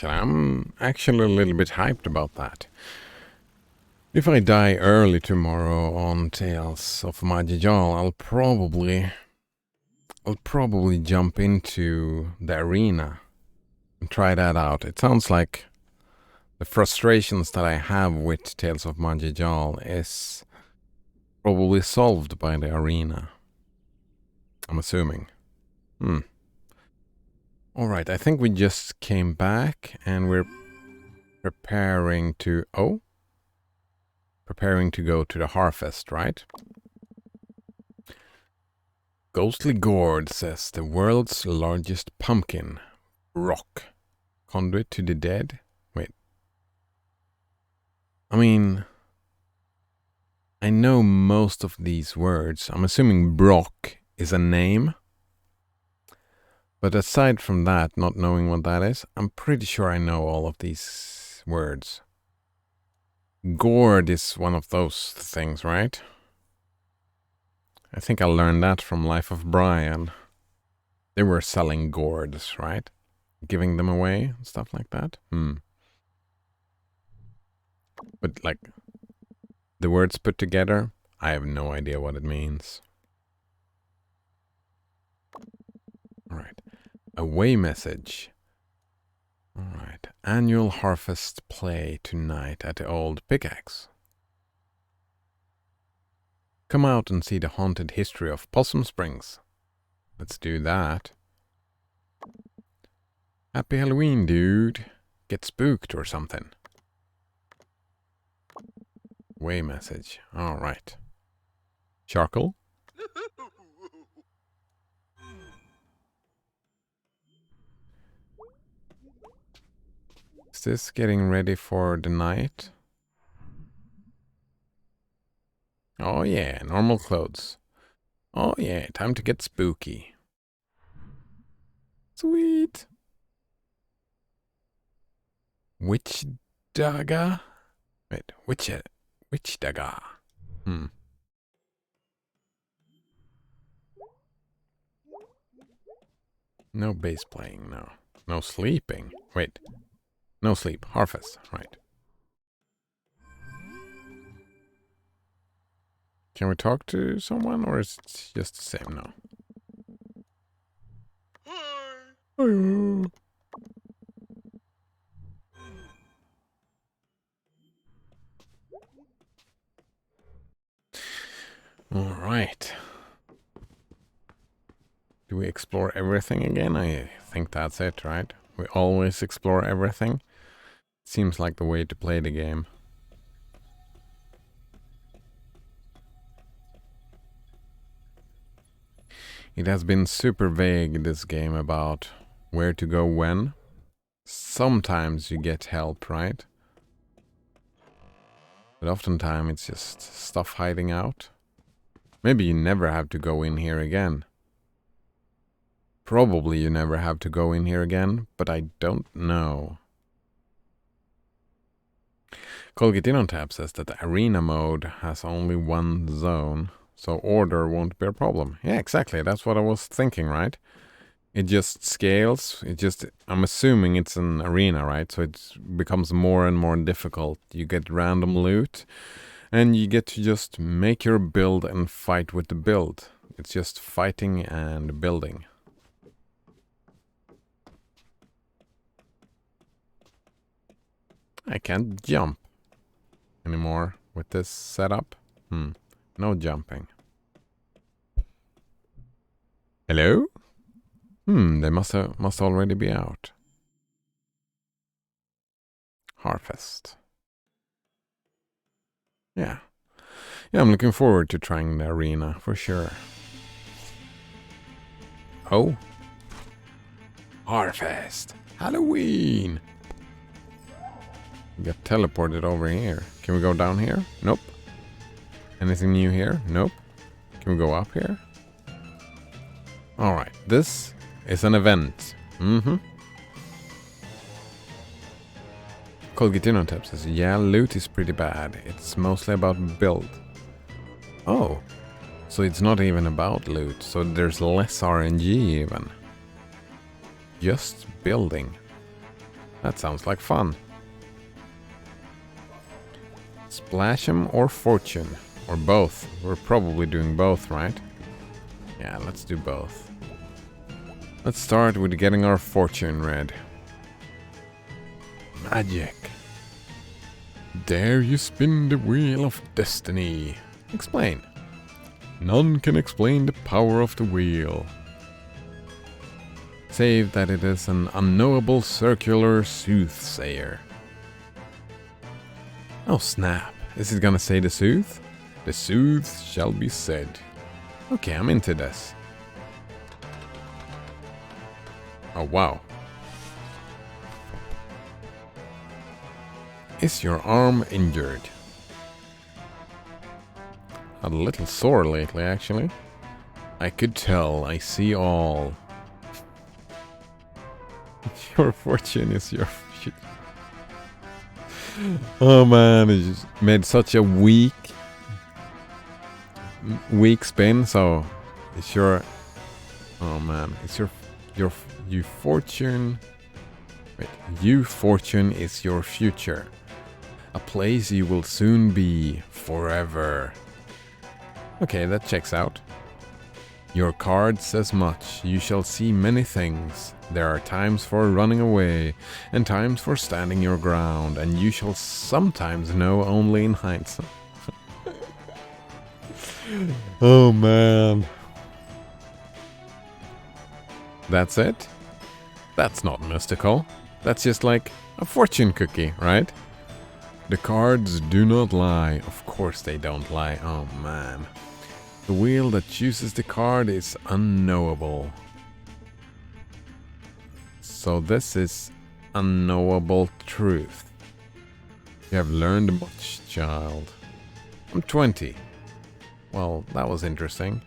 I'm actually a little bit hyped about that. If I die early tomorrow on Tales of Majijal, I'll probably jump into the arena and try that out. It sounds like the frustrations that I have with Tales of Majijal is probably solved by the arena. I'm assuming. Alright, I think we just came back and we're preparing to go to the Harfest, right? Ghostly Gourd says the world's largest pumpkin. Rock. Conduit to the dead? Wait. I mean, I know most of these words. I'm assuming Brock is a name. But aside from that, not knowing what that is, I'm pretty sure I know all of these words. Gourd is one of those things, right? I think I learned that from Life of Brian. They were selling gourds, right? Giving them away, stuff like that. But like, the words put together, I have no idea what it means. Alright. Away message. Alright. Annual Harvest play tonight at the old pickaxe. Come out and see the haunted history of Possum Springs. Let's do that. Happy Halloween, dude. Get spooked or something. Way message. Alright. Charcoal? Is this getting ready for the night? Oh yeah, normal clothes. Oh yeah, time to get spooky. Sweet. Witch dagger? Wait, witch dagger. No bass playing, no. No sleeping. Wait. No sleep. Harvest, right. Can we talk to someone, or is it just the same now? Hello. All right. Do we explore everything again? I think that's it, right? We always explore everything. Seems like the way to play the game. It has been super vague, this game, about where to go when. Sometimes you get help, right? But oftentimes it's just stuff hiding out. Maybe you never have to go in here again. Probably you never have to go in here again, but I don't know. Colgate In on Tap says that the arena mode has only one zone, so order won't be a problem. Yeah, exactly. That's what I was thinking, right? It just scales. I'm assuming it's an arena, right? So it becomes more and more difficult. You get random loot, and you get to just make your build and fight with the build. It's just fighting and building. I can't jump anymore with this setup. No jumping. Hello? They must already be out. Harvest. Yeah. Yeah, I'm looking forward to trying the arena for sure. Oh. Harvest. Halloween. We got teleported over here. Can we go down here? Nope. Anything new here? Nope. Can we go up here? Alright, this is an event. Colgate In on Tap says, yeah, loot is pretty bad. It's mostly about build. Oh, so it's not even about loot. So there's less RNG even. Just building. That sounds like fun. Splash 'em or fortune? Or both? We're probably doing both, right? Yeah, let's do both. Let's start with getting our fortune red. Magic. Dare you spin the wheel of destiny? Explain. None can explain the power of the wheel, save that it is an unknowable circular soothsayer. Oh snap, is it gonna say the sooth? The sooth shall be said. Okay, I'm into this. Oh wow. Is your arm injured? A little sore lately, actually. I could tell, I see all. Your fortune is your future. Oh man, it just made such a weak spin, so it's your... Oh man, it's you fortune... Wait, you fortune is your future. A place you will soon be, forever. Okay, that checks out. Your card says much. You shall see many things. There are times for running away, and times for standing your ground, and you shall sometimes know only in hindsight. Oh man. That's it? That's not mystical. That's just like a fortune cookie, right? The cards do not lie. Of course they don't lie. Oh man. The wheel that chooses the card is unknowable. So this is unknowable truth. You have learned much, child. I'm 20. Well, that was interesting.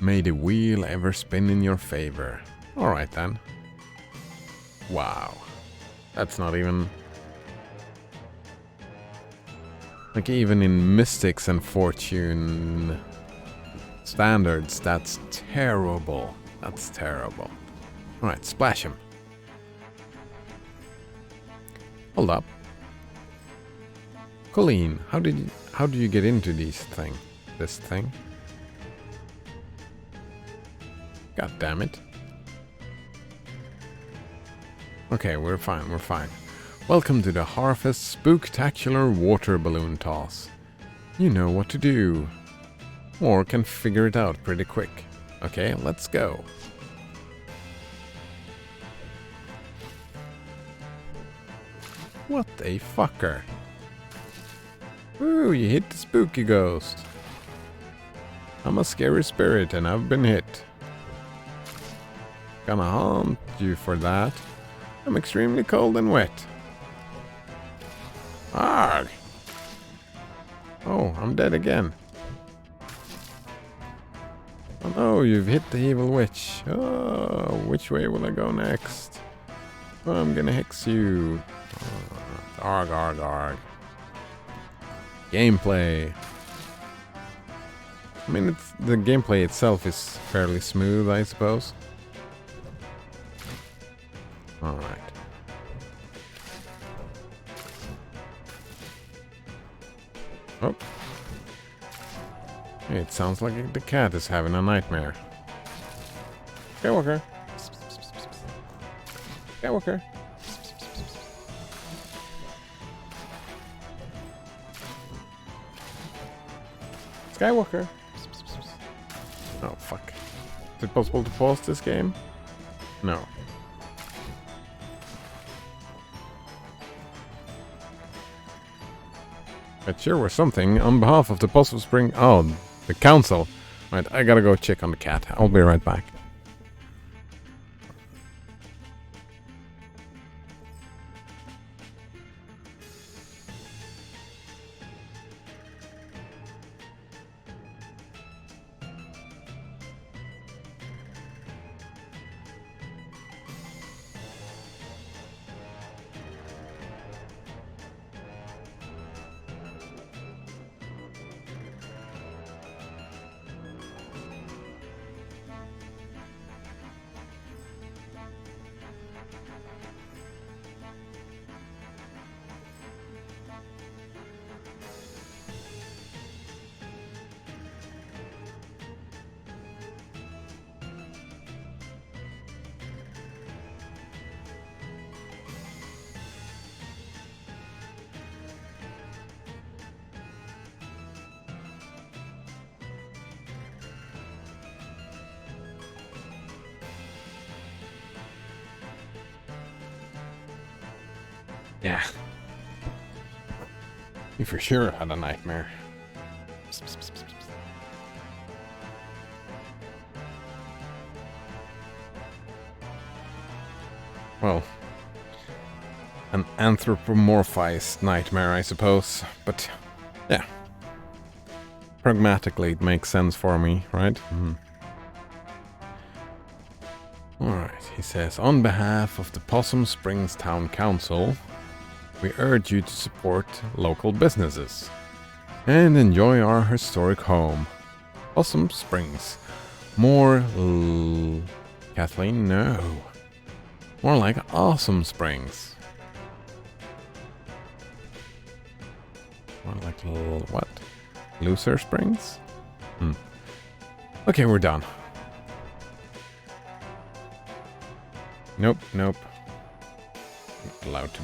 May the wheel ever spin in your favor. Alright then. Wow. That's not even... Like even in mystics and fortune standards, that's terrible. That's terrible. Alright, splash him. Hold up. Colleen, how do you get into this thing? God damn it. Okay, we're fine. Welcome to the Harfest Spooktacular Water Balloon Toss. You know what to do. Or can figure it out pretty quick. Okay, let's go. What a fucker. Ooh, you hit the spooky ghost. I'm a scary spirit and I've been hit. Gonna haunt you for that. I'm extremely cold and wet. Arg! Oh, I'm dead again. Oh no, you've hit the evil witch. Oh, which way will I go next? Oh, I'm gonna hex you. Arg, arg, arg. Gameplay. I mean, the gameplay itself is fairly smooth, I suppose. Alright. Oh. It sounds like the cat is having a nightmare. Skywalker. Skywalker. Skywalker. Oh, fuck. Is it possible to pause this game? No. It sure was something on behalf of the Possum Spring... Oh, the council. Right, I gotta go check on the cat. I'll be right back. Yeah. You for sure had a nightmare. Psst, psst, psst, psst, psst. Well, an anthropomorphized nightmare, I suppose. But, yeah. Pragmatically, it makes sense for me, right? Alright, he says, on behalf of the Possum Springs Town Council, we urge you to support local businesses and enjoy our historic home, Possum Springs. Kathleen, no. More like Awesome Springs. More like what? Loser Springs? Okay, we're done. Nope. Not allowed to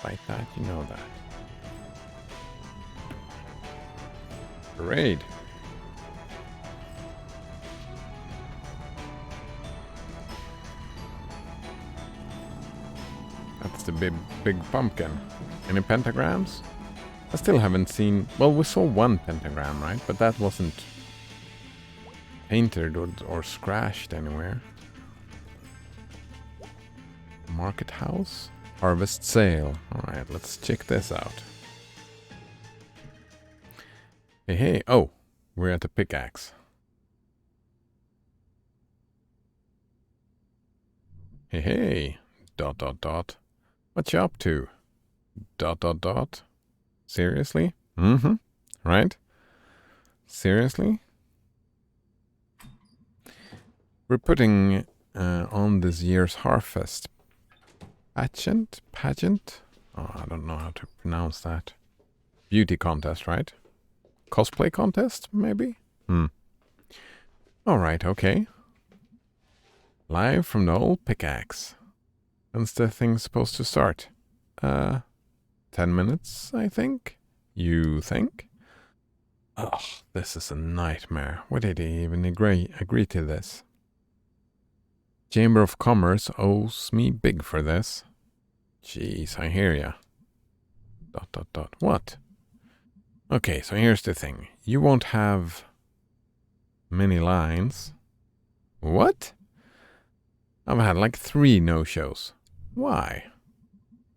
fight that, you know that. Parade. That's the big pumpkin. Any pentagrams? I still haven't seen... Well, we saw one pentagram, right? But that wasn't painted or scratched anywhere. Market house? Harvest sale. Alright, let's check this out. Hey. Oh, we're at the pickaxe. Hey. ... What you up to? ... Seriously? Right? Seriously? We're putting on this year's harvest pageant? Oh, I don't know how to pronounce that. Beauty contest, right? Cosplay contest, maybe? Alright, okay. Live from the old pickaxe. When's the thing supposed to start? 10 minutes, I think? You think? Ugh, this is a nightmare. Why did he even agree to this? Chamber of Commerce owes me big for this. Jeez, I hear ya. ... What? Okay, so here's the thing. You won't have many lines. What? I've had like 3 no-shows. Why?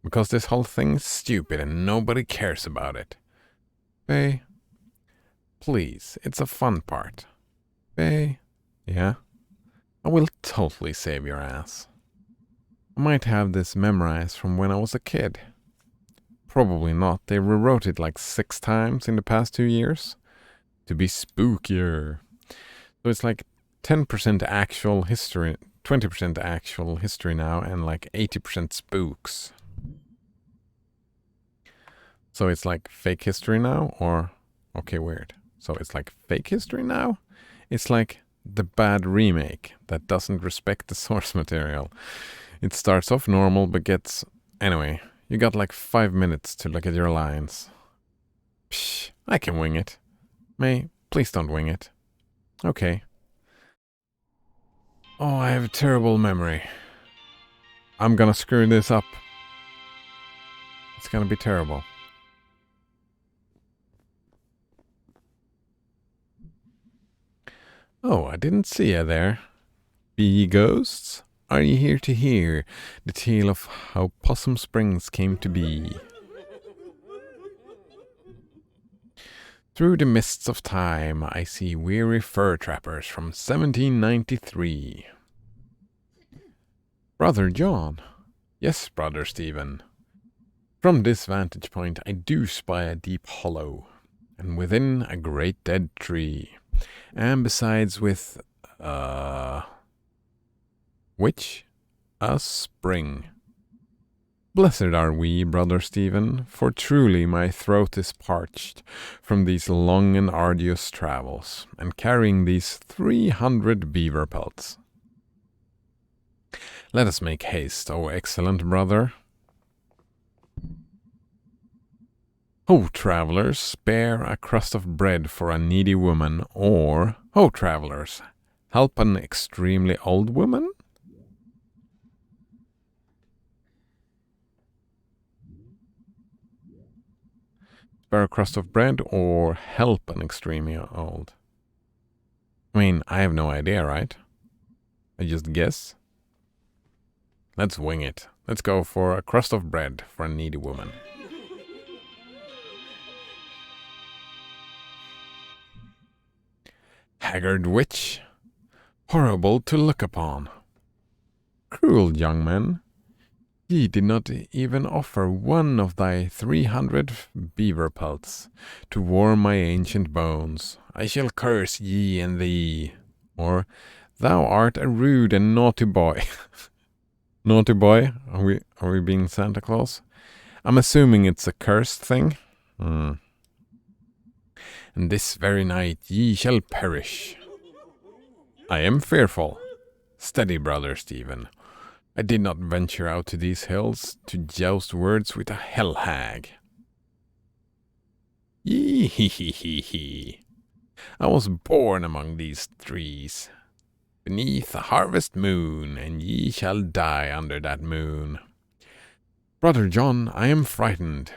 Because this whole thing is stupid and nobody cares about it. Faye, please, it's a fun part. Faye, yeah? I will totally save your ass. I might have this memorized from when I was a kid. Probably not. They rewrote it like 6 times in the past 2 years. To be spookier. So it's like 10% actual history, 20% actual history now, and like 80% spooks. So it's like fake history now, or... Okay, weird. So it's like fake history now? It's like the bad remake that doesn't respect the source material. It starts off normal, but gets... Anyway, you got like 5 minutes to look at your lines. Psh, I can wing it. May, please don't wing it. Okay. Oh, I have a terrible memory. I'm gonna screw this up. It's gonna be terrible. Oh, I didn't see you there. Be ye ghosts? Are ye here to hear the tale of how Possum Springs came to be? Through the mists of time, I see weary fur trappers from 1793. Brother John. Yes, Brother Stephen. From this vantage point, I do spy a deep hollow, and within a great dead tree. And besides with, which? A spring. Blessed are we, Brother Stephen, for truly my throat is parched from these long and arduous travels, and carrying these 300 beaver pelts. Let us make haste, O excellent brother. Ho, travelers, spare a crust of bread for a needy woman, or, ho, travelers, help an extremely old woman? spare a crust of bread or help an extremely old? I mean, I have no idea, right? I just guess. Let's wing it. Let's go for a crust of bread for a needy woman. Haggard witch. Horrible to look upon. Cruel young man. Ye did not even offer one of thy 300 beaver pelts to warm my ancient bones. I shall curse ye and thee. Or, thou art a rude and naughty boy. Naughty boy? Are we being Santa Claus? I'm assuming it's a cursed thing. And this very night ye shall perish. I am fearful. Steady, brother Stephen. I did not venture out to these hills to joust words with a hell hag. Yee-hee-hee-hee-hee. I was born among these trees, beneath a harvest moon, and ye shall die under that moon. Brother John, I am frightened.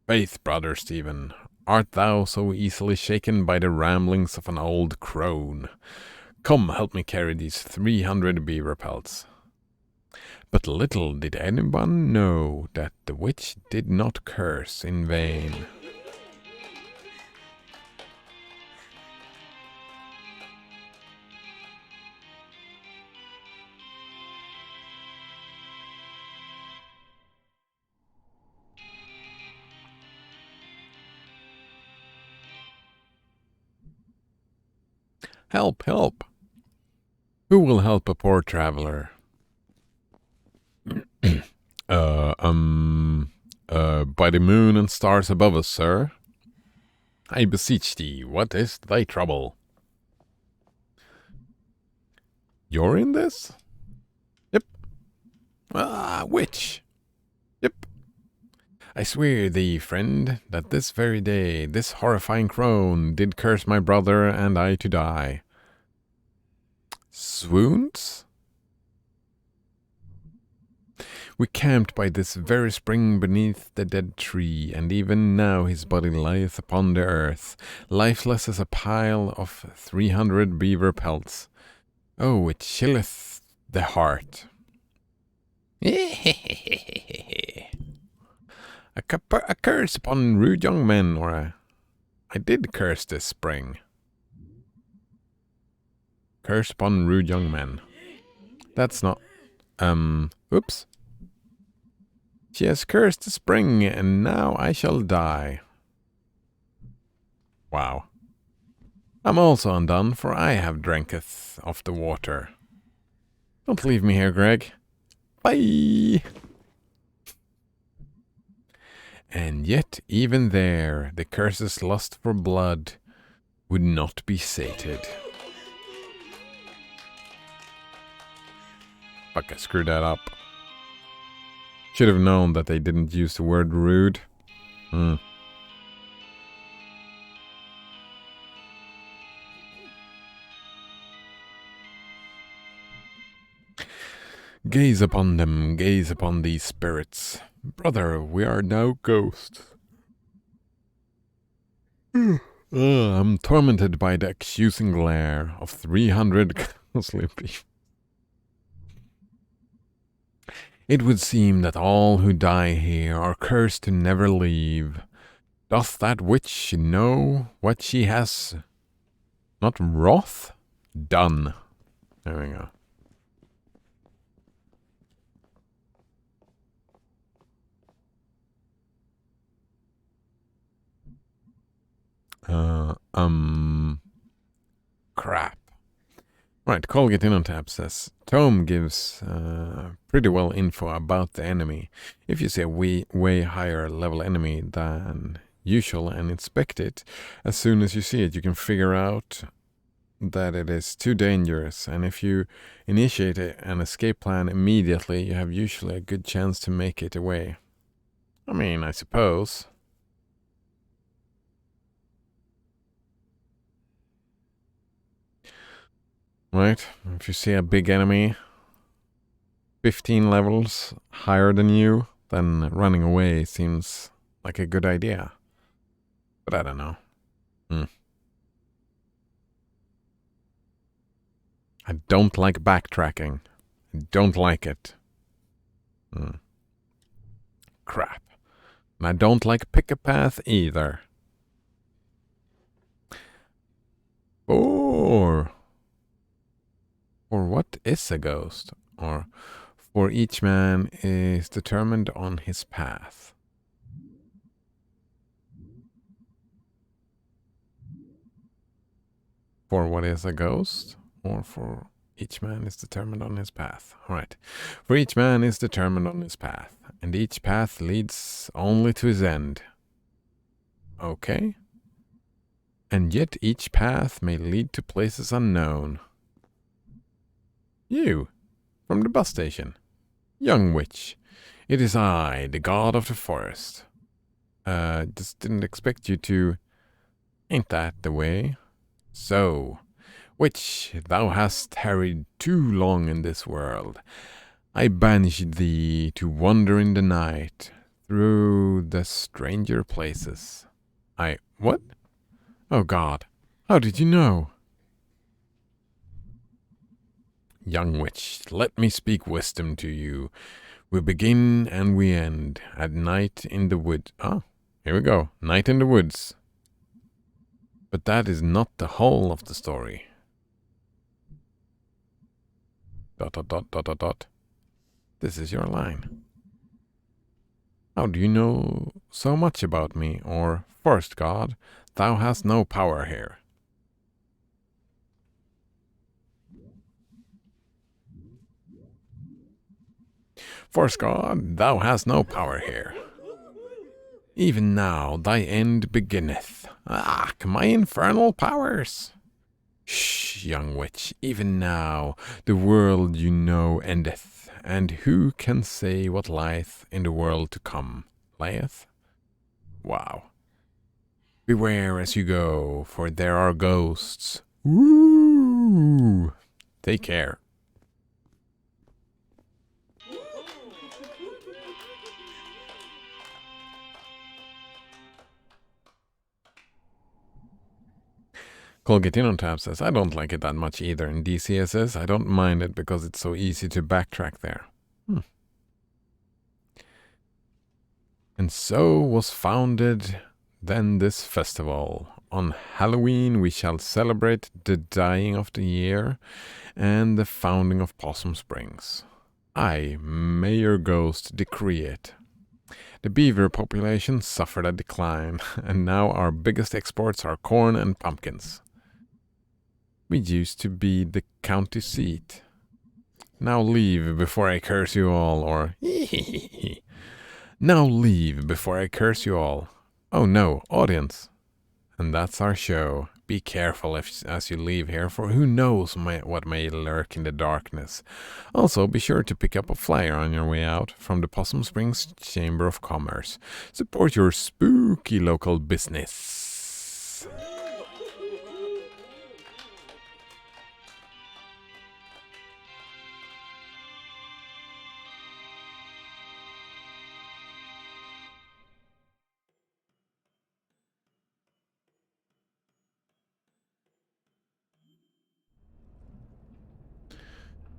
Faith, brother Stephen, art thou so easily shaken by the ramblings of an old crone? Come, help me carry these 300 beaver pelts. But little did anyone know that the witch did not curse in vain. Help, help! Who will help a poor traveler? By the moon and stars above us, sir. I beseech thee, what is thy trouble? You're in this? Yep. Ah, witch! Yep. I swear thee, friend, that this very day, this horrifying crone did curse my brother and I to die. Swoons? We camped by this very spring beneath the dead tree, and even now his body lieth upon the earth, lifeless as a pile of 300 beaver pelts. Oh, it chilleth the heart. A curse upon rude young men, I did curse this spring. Curse upon rude young men. That's not, oops. She has cursed the spring, and now I shall die. Wow. I'm also undone, for I have dranketh of the water. Don't leave me here, Greg. Bye! And yet, even there, the curse's lust for blood would not be sated. Fuck, I screwed that up. Should have known that they didn't use the word rude. Gaze upon them, gaze upon these spirits. Brother, we are now ghosts. I'm tormented by the accusing glare of 300 ghostly people. It would seem that all who die here are cursed to never leave. Doth that witch know what she has not wrath done? There we go. Crap. Right, Colgate in on tap says, Tome gives pretty well info about the enemy. If you see a way higher level enemy than usual and inspect it, as soon as you see it, you can figure out that it is too dangerous. And if you initiate an escape plan immediately, you have usually a good chance to make it away. I mean, I suppose. Right? If you see a big enemy 15 levels higher than you, then running away seems like a good idea. But I don't know. I don't like backtracking. I don't like it. Crap. And I don't like pick a path either. Or what is a ghost? Or for each man is determined on his path. For what is a ghost? Or for each man is determined on his path. All right. For each man is determined on his path, and each path leads only to his end. Okay. And yet each path may lead to places unknown. You, from the bus station. Young witch. It is I, the god of the forest. Just didn't expect you to... Ain't that the way? So, witch, thou hast tarried too long in this world. I banish thee to wander in the night, through the stranger places. What? Oh God, how did you know? Young witch, let me speak wisdom to you. We begin and we end at night in the woods. Ah, here we go. Night in the woods. But that is not the whole of the story. ... This is your line. How do you know so much about me? Or, first God, thou hast no power here. First God, thou hast no power here. Even now thy end beginneth. Ah, my infernal powers! Shh, young witch, even now the world you know endeth, and who can say what lieth in the world to come? Lieth? Wow. Beware as you go, for there are ghosts. Woo! Take care. Colgatin on Tab says, I don't like it that much either. In DCSS, I don't mind it because it's so easy to backtrack there. And so was founded then this festival. On Halloween we shall celebrate the dying of the year and the founding of Possum Springs. I, Mayor Ghost, decree it. The beaver population suffered a decline, and now our biggest exports are corn and pumpkins. We used to be the county seat. Now leave before I curse you all, or now leave before I curse you all. Oh no, audience. And that's our show. Be careful as you leave here, for who knows what may lurk in the darkness. Also, be sure to pick up a flyer on your way out from the Possum Springs Chamber of Commerce. Support your spooky local business.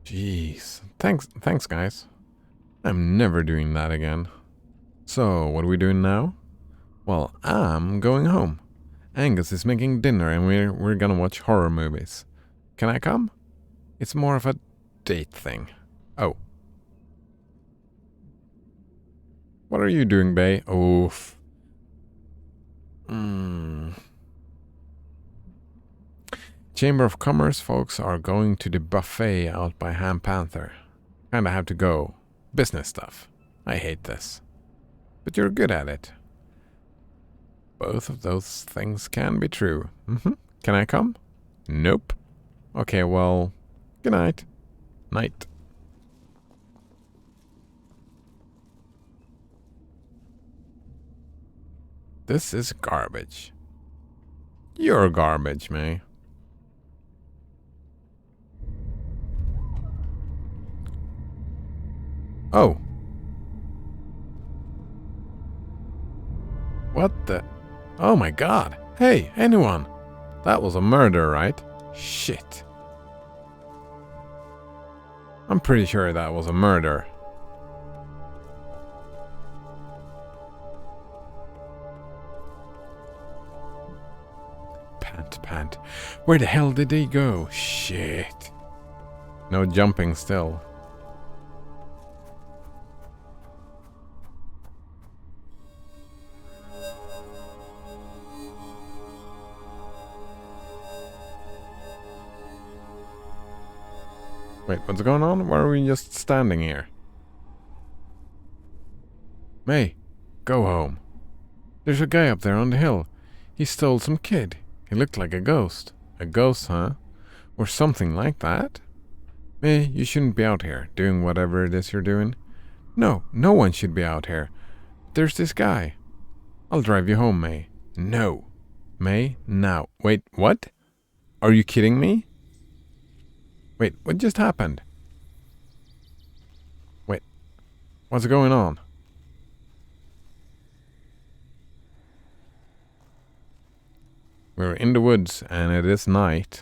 Jeez. Thanks guys. I'm never doing that again. So, what are we doing now? Well, I'm going home. Angus is making dinner and we're gonna watch horror movies. Can I come? It's more of a date thing. Oh. What are you doing, Bay? Oof. Chamber of Commerce folks are going to the buffet out by Ham Panther. Kinda have to go. Business stuff. I hate this. But you're good at it. Both of those things can be true. Can I come? Nope. Okay, well, good night. Night. This is garbage. You're garbage, May. Oh. What the? Oh my god. Hey, anyone. That was a murder, right? Shit. I'm pretty sure that was a murder. Pant. Where the hell did they go? Shit. No jumping still. Wait, what's going on? Why are we just standing here? May, go home. There's a guy up there on the hill. He stole some kid. He looked like a ghost. A ghost, huh? Or something like that? May, you shouldn't be out here doing whatever it is you're doing. No one should be out here. There's this guy. I'll drive you home, May. No. May, now. Wait, what? Are you kidding me? Wait, what just happened? Wait, what's going on? We're in the woods and it is night.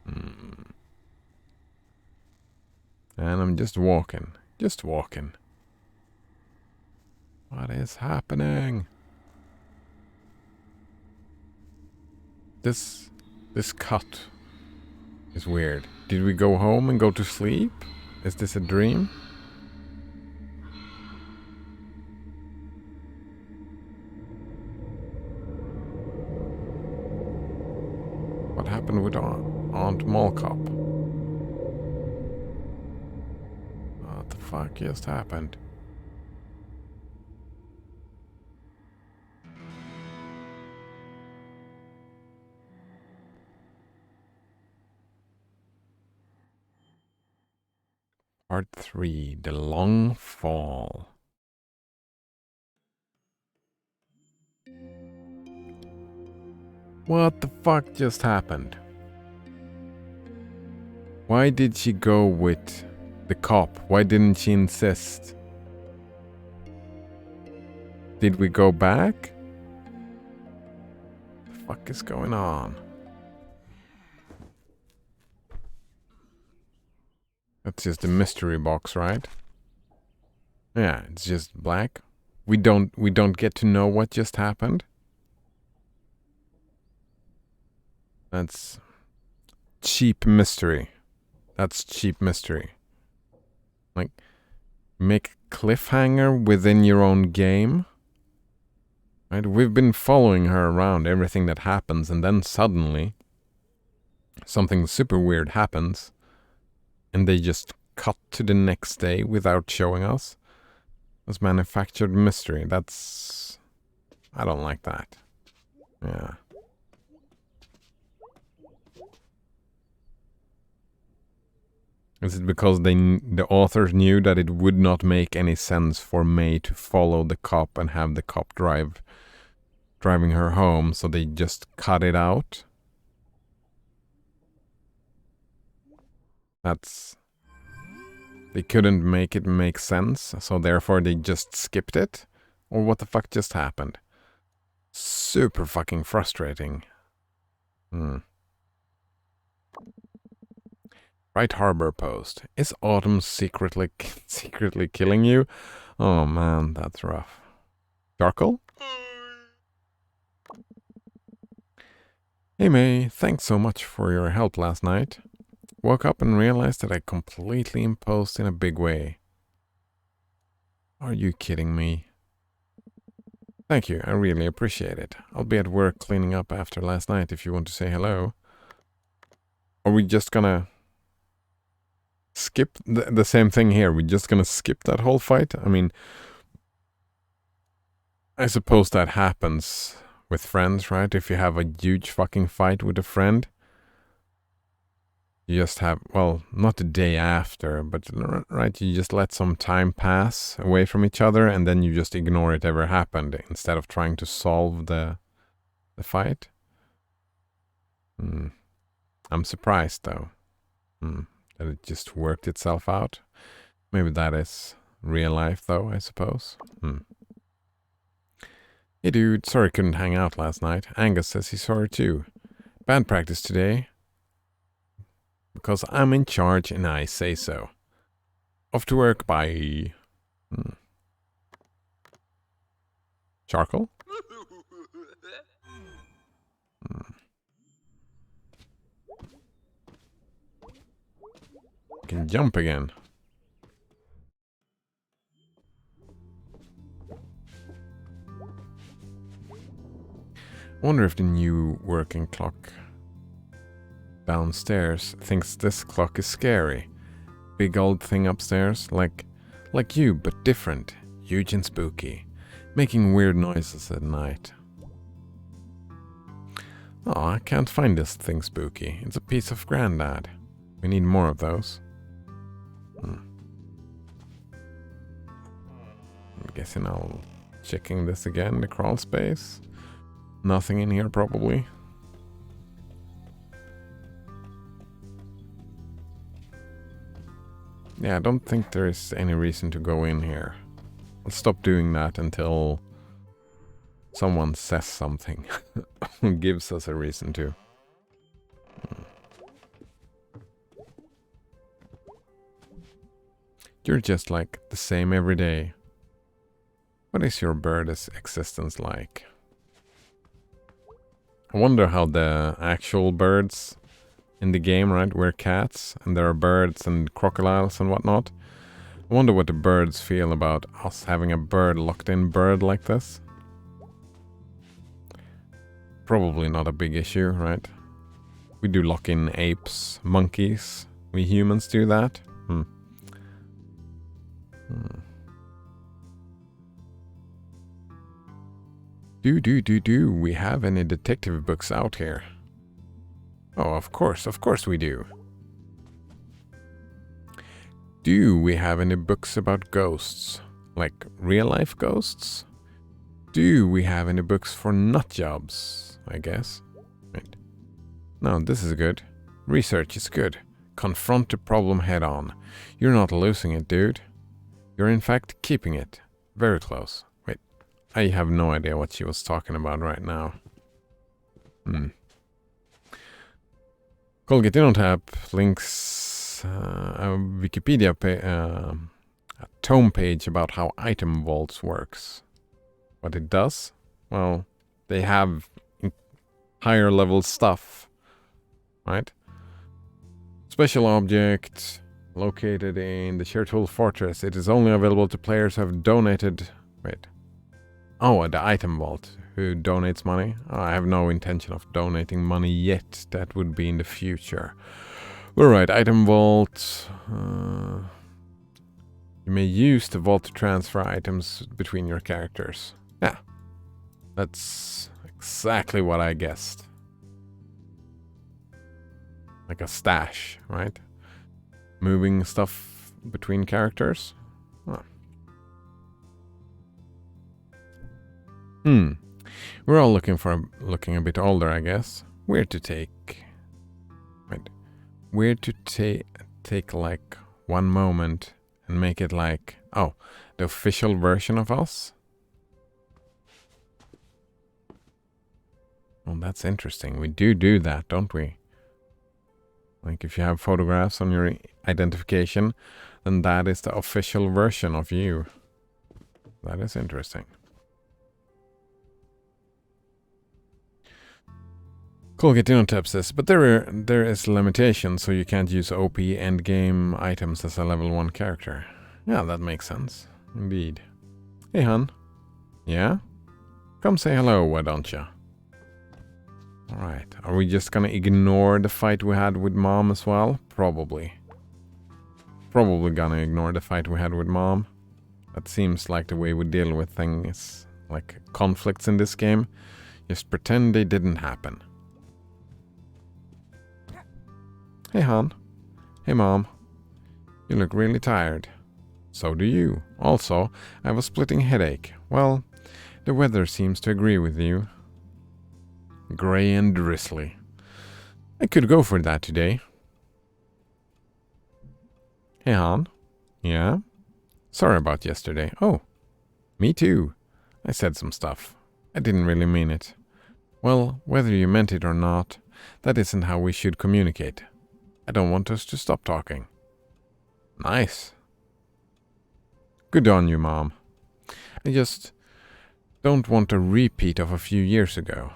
And I'm just walking. What is happening? This cut is weird. Did we go home and go to sleep? Is this a dream? What happened with Aunt Mallcop? What the fuck just happened? Part 3, The Long Fall. What the fuck just happened? Why did she go with the cop? Why didn't she insist? Did we go back? The fuck is going on? That's just a mystery box, right? Yeah, it's just black. We don't get to know what just happened. That's cheap mystery. That's cheap mystery. Like, make cliffhanger within your own game. Right? We've been following her around, everything that happens, and then suddenly something super weird happens, and they just cut to the next day without showing us. That's manufactured mystery. That's... I don't like that. Yeah. Is it because the authors knew that it would not make any sense for May to follow the cop and have the cop driving her home, so they just cut it out? They couldn't make it make sense, so therefore they just skipped it? Or what the fuck just happened? Super fucking frustrating. Right Harbor post. Is Autumn secretly killing you? Oh man, that's rough. Darkle? Hey May, thanks so much for your help last night. Woke up and realized that I completely imposed in a big way. Are you kidding me? Thank you, I really appreciate it. I'll be at work cleaning up after last night if you want to say hello. Are we just gonna skip the same thing here? We're just gonna skip that whole fight? I mean, I suppose that happens with friends, right? If you have a huge fucking fight with a friend, you just have, well, not the day after, but right, you just let some time pass away from each other and then you just ignore it ever happened instead of trying to solve the fight. I'm surprised though that it just worked itself out. Maybe that is real life though, I suppose. Hey dude, sorry couldn't hang out last night. Angus says he's sorry too. Bad practice today. Because I'm in charge and I say so. Off to work, bye. Charcoal? Can jump again. Wonder if the new working clock downstairs thinks this clock is scary. Big old thing upstairs, like you, but different, huge and spooky, making weird noises at night. Oh, I can't find this thing spooky. It's a piece of Grandad. We need more of those. I'm guessing I'll checking this again, the crawl space. Nothing in here probably. Yeah, I don't think there is any reason to go in here. I'll stop doing that until someone says something. Gives us a reason to. You're just like the same every day. What is your bird's existence like? I wonder how the actual birds in the game, right? We're cats, and there are birds and crocodiles and whatnot. I wonder what the birds feel about us having a bird locked in bird like this. Probably not a big issue, right? We do lock in apes, monkeys. We humans do that. Do we have any detective books out here? Oh, of course we do. Do we have any books about ghosts? Like real-life ghosts? Do we have any books for nut jobs, I guess? Right. No, this is good. Research is good. Confront the problem head-on. You're not losing it, dude. You're in fact keeping it. Very close. Wait, I have no idea what she was talking about right now. Colgate Inotap links a Wikipedia a tome page about how Itemvault works. What it does? Well, they have higher level stuff, right? Special object located in the Chertoul Fortress. It is only available to players who have donated... Wait. Oh, the Itemvault. Who donates money? Oh, I have no intention of donating money yet. That would be in the future. Alright, Itemvault. You may use the vault to transfer items between your characters. Yeah. That's exactly what I guessed. Like a stash, right? Moving stuff between characters. Oh. We're all looking a bit older, I guess. Weird to take like one moment and make it like, oh, the official version of us? Well, that's interesting. We do that, don't we? Like if you have photographs on your identification, then that is the official version of you. That is interesting. Colgate Inotap says, but there is limitation, so you can't use OP endgame items as a level 1 character. Yeah, that makes sense. Indeed. Hey, hun. Yeah? Come say hello, why don't ya? Alright, are we just gonna ignore the fight we had with Mom as well? Probably. Probably gonna ignore the fight we had with Mom. That seems like the way we deal with things, like conflicts in this game. Just pretend they didn't happen. Hey, hon. Hey, Mom. You look really tired. So do you. Also, I have a splitting headache. Well, the weather seems to agree with you. Grey and drizzly. I could go for that today. Hey, hon. Yeah? Sorry about yesterday. Oh, me too. I said some stuff. I didn't really mean it. Well, whether you meant it or not, that isn't how we should communicate. I don't want us to stop talking. Nice. Good on you, Mom. I just don't want a repeat of a few years ago.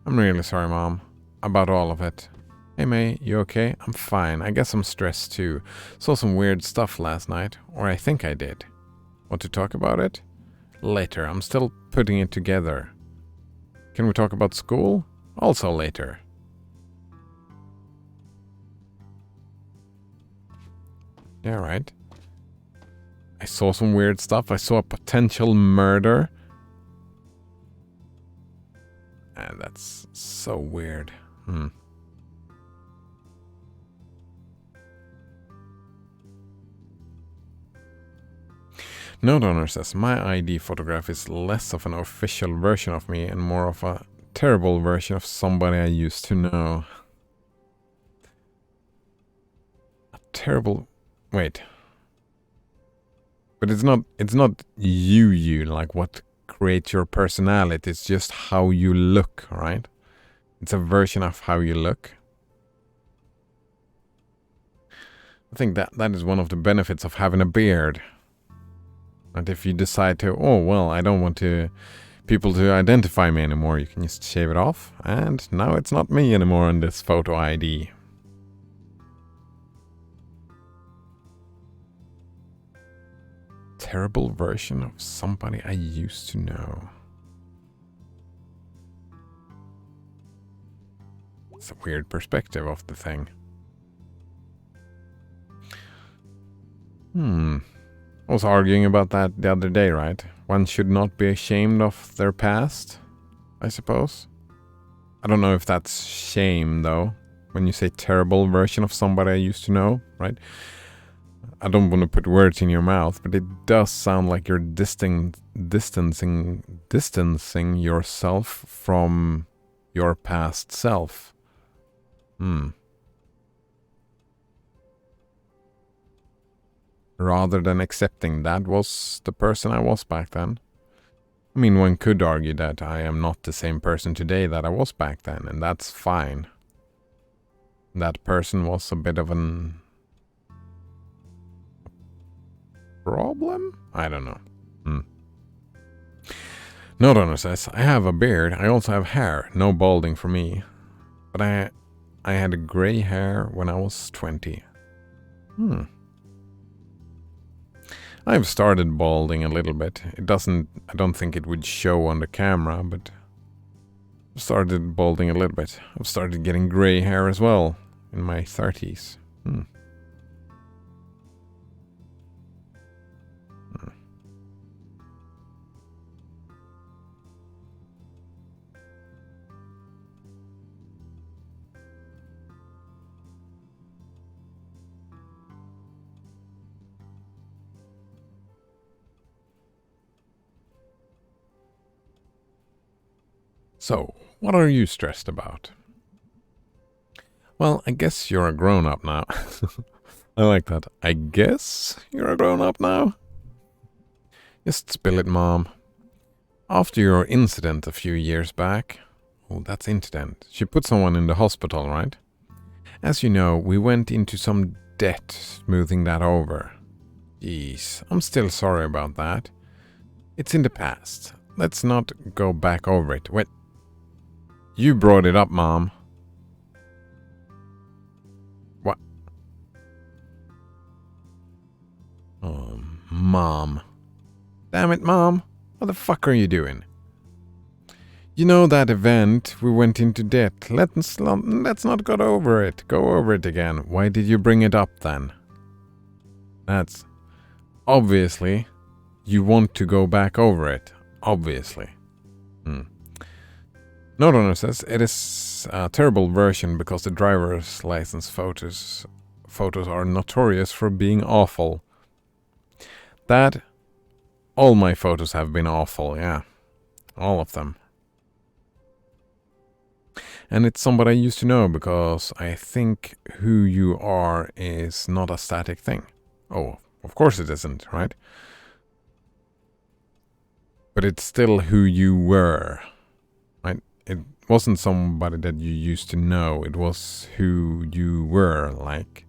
I'm really sorry, Mom, about all of it. Hey, May, you okay? I'm fine. I guess I'm stressed too. Saw some weird stuff last night, or I think I did. Want to talk about it? Later. I'm still putting it together. Can we talk about school? Also later. Yeah, right. I saw some weird stuff. I saw a potential murder. And that's so weird. Note owner says, my ID photograph is less of an official version of me and more of a terrible version of somebody I used to know. A terrible... Wait. But it's not you, like what creates your personality. It's just how you look, right? It's a version of how you look. I think that is one of the benefits of having a beard. And if you decide to, oh, well, I don't want people to identify me anymore, you can just shave it off. And now it's not me anymore on this photo ID. Terrible version of somebody I used to know. It's a weird perspective of the thing. I was arguing about that the other day, right? One should not be ashamed of their past, I suppose. I don't know if that's shame, though, when you say terrible version of somebody I used to know, right? I don't want to put words in your mouth, but it does sound like you're distancing yourself from your past self. Rather than accepting that was the person I was back then. I mean, one could argue that I am not the same person today that I was back then, and that's fine. That person was a bit of an problem? I don't know. Note owner says, I have a beard. I also have hair. No balding for me. But I had gray hair when I was 20. I've started balding a little bit. I don't think it would show on the camera, but I've started balding a little bit. I've started getting gray hair as well in my 30s. So, what are you stressed about? Well, I guess you're a grown-up now. I like that. I guess you're a grown-up now? Just spill it, Mom. After your incident a few years back... Oh, that's incident. She put someone in the hospital, right? As you know, we went into some debt smoothing that over. Jeez, I'm still sorry about that. It's in the past. Let's not go back over it. Wait. You brought it up, Mom. What? Oh, Mom. Damn it, Mom. What the fuck are you doing? You know that event, we went into debt. Let's not go over it. Go over it again. Why did you bring it up then? That's... Obviously, you want to go back over it. Obviously. Note owner says, it is a terrible version because the driver's license photos are notorious for being awful. All my photos have been awful, yeah. All of them. And it's somebody I used to know because I think who you are is not a static thing. Oh, of course it isn't, right? But it's still who you were, right? It wasn't somebody that you used to know. It was who you were, like...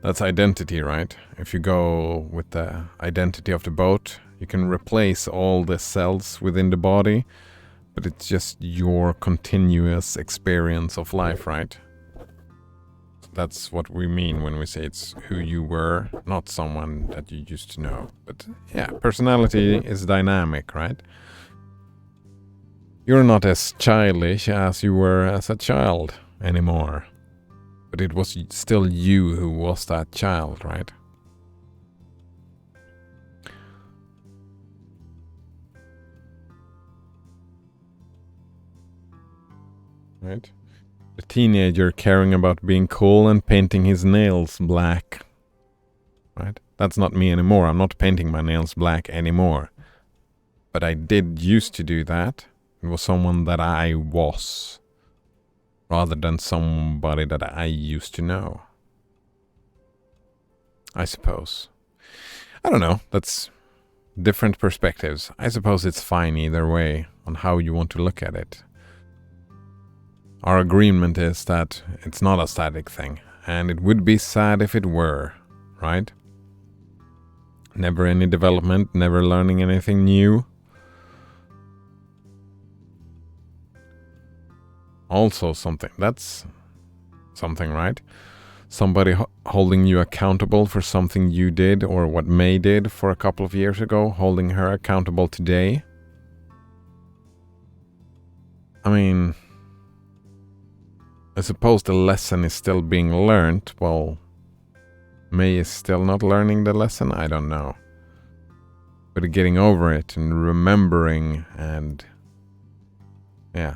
That's identity, right? If you go with the identity of the boat, you can replace all the cells within the body, but it's just your continuous experience of life, right? That's what we mean when we say it's who you were, not someone that you used to know. But yeah, personality is dynamic, right? You're not as childish as you were as a child anymore. But it was still you who was that child, right? Right? A teenager caring about being cool and painting his nails black. Right? That's not me anymore. I'm not painting my nails black anymore. But I did used to do that. It was someone that I was, rather than somebody that I used to know. I suppose. I don't know. That's different perspectives. I suppose it's fine either way on how you want to look at it. Our agreement is that it's not a static thing, and it would be sad if it were, right? Never any development, never learning anything new. Also that's something, right? Somebody holding you accountable for something you did or what May did for a couple of years ago, holding her accountable today. I mean, I suppose the lesson is still being learned. Well, May is still not learning the lesson, I don't know. But getting over it and remembering and, yeah,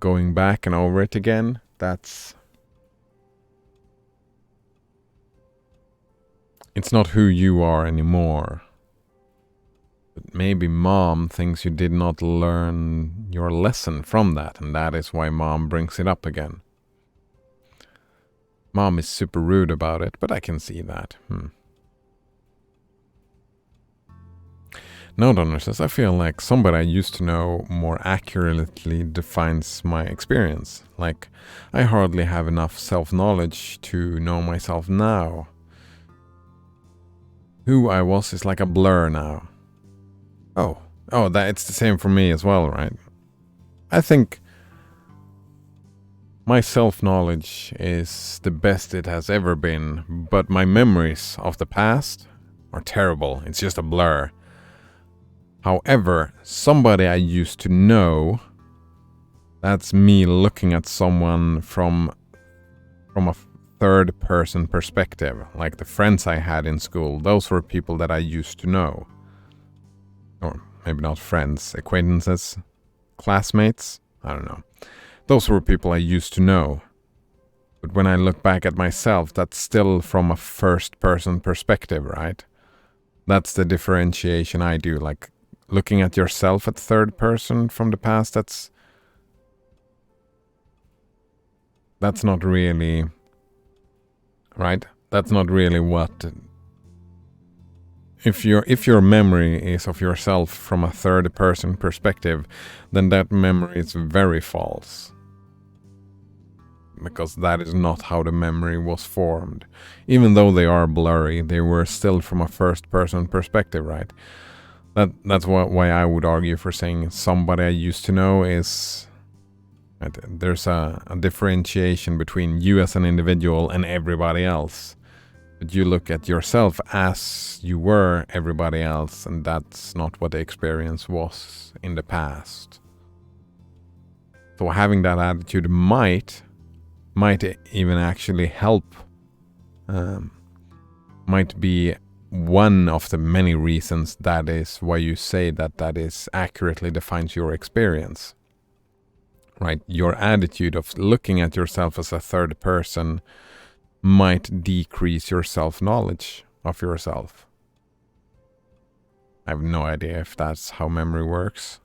going back and over it again, that's... It's not who you are anymore. But maybe mom thinks you did not learn your lesson from that, and that is why mom brings it up again. Mom is super rude about it, but I can see that. No, Donner says, I feel like somebody I used to know more accurately defines my experience. Like, I hardly have enough self-knowledge to know myself now. Who I was is like a blur now. Oh, that it's the same for me as well, right? I think my self-knowledge is the best it has ever been, but my memories of the past are terrible. It's just a blur. However, somebody I used to know, that's me looking at someone from a third-person perspective. Like the friends I had in school, those were people that I used to know. Or maybe not friends, acquaintances, classmates, I don't know. Those were people I used to know. But when I look back at myself, that's still from a first-person perspective, right? That's the differentiation I do. Like, looking at yourself at third person from the past, that's not really... Right? That's not really what... If your memory is of yourself from a third-person perspective, then that memory is very false. Because that is not how the memory was formed. Even though they are blurry, they were still from a first-person perspective, right? That's why I would argue for saying somebody I used to know is... There's a differentiation between you as an individual and everybody else. But you look at yourself as you were everybody else, and that's not what the experience was in the past. So having that attitude might even actually help. Might be one of the many reasons that is why you say that is accurately defines your experience. Right? Your attitude of looking at yourself as a third person might decrease your self-knowledge of yourself. I have no idea if that's how memory works,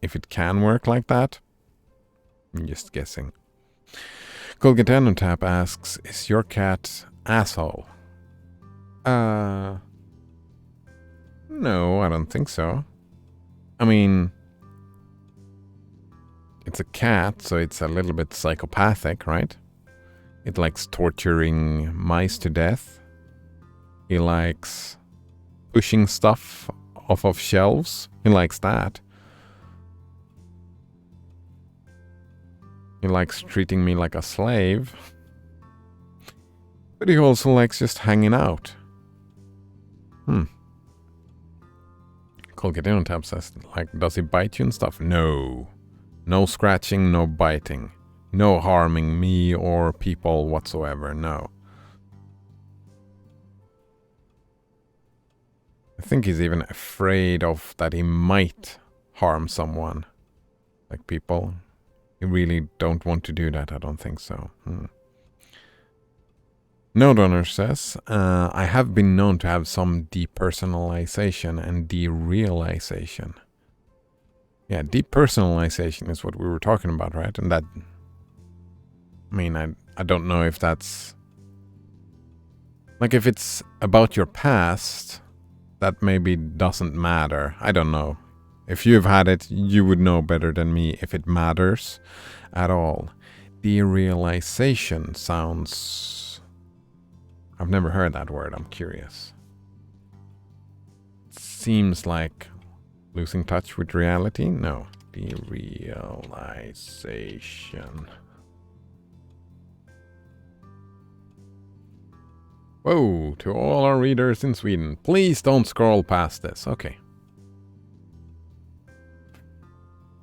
if it can work like that. I'm just guessing. Colgate Tap asks, is your cat asshole? No, I don't think so. I mean, it's a cat, so it's a little bit psychopathic, right? It likes torturing mice to death. He likes pushing stuff off of shelves. He likes that. He likes treating me like a slave. But he also likes just hanging out. Colgadino tab says, like, does he bite you and stuff? No. No scratching, no biting. No harming me or people whatsoever, no. I think he's even afraid of that he might harm someone. Like people. He really don't want to do that, I don't think so. Node Runner says, I have been known to have some depersonalization and derealization. Yeah, depersonalization is what we were talking about, right? And that, I mean, I don't know if that's, like, if it's about your past, that maybe doesn't matter. I don't know. If you've had it, you would know better than me if it matters at all. Derealization sounds... I've never heard that word. I'm curious. Seems like losing touch with reality? No. Derealization. Whoa, to all our readers in Sweden, please don't scroll past this. Okay.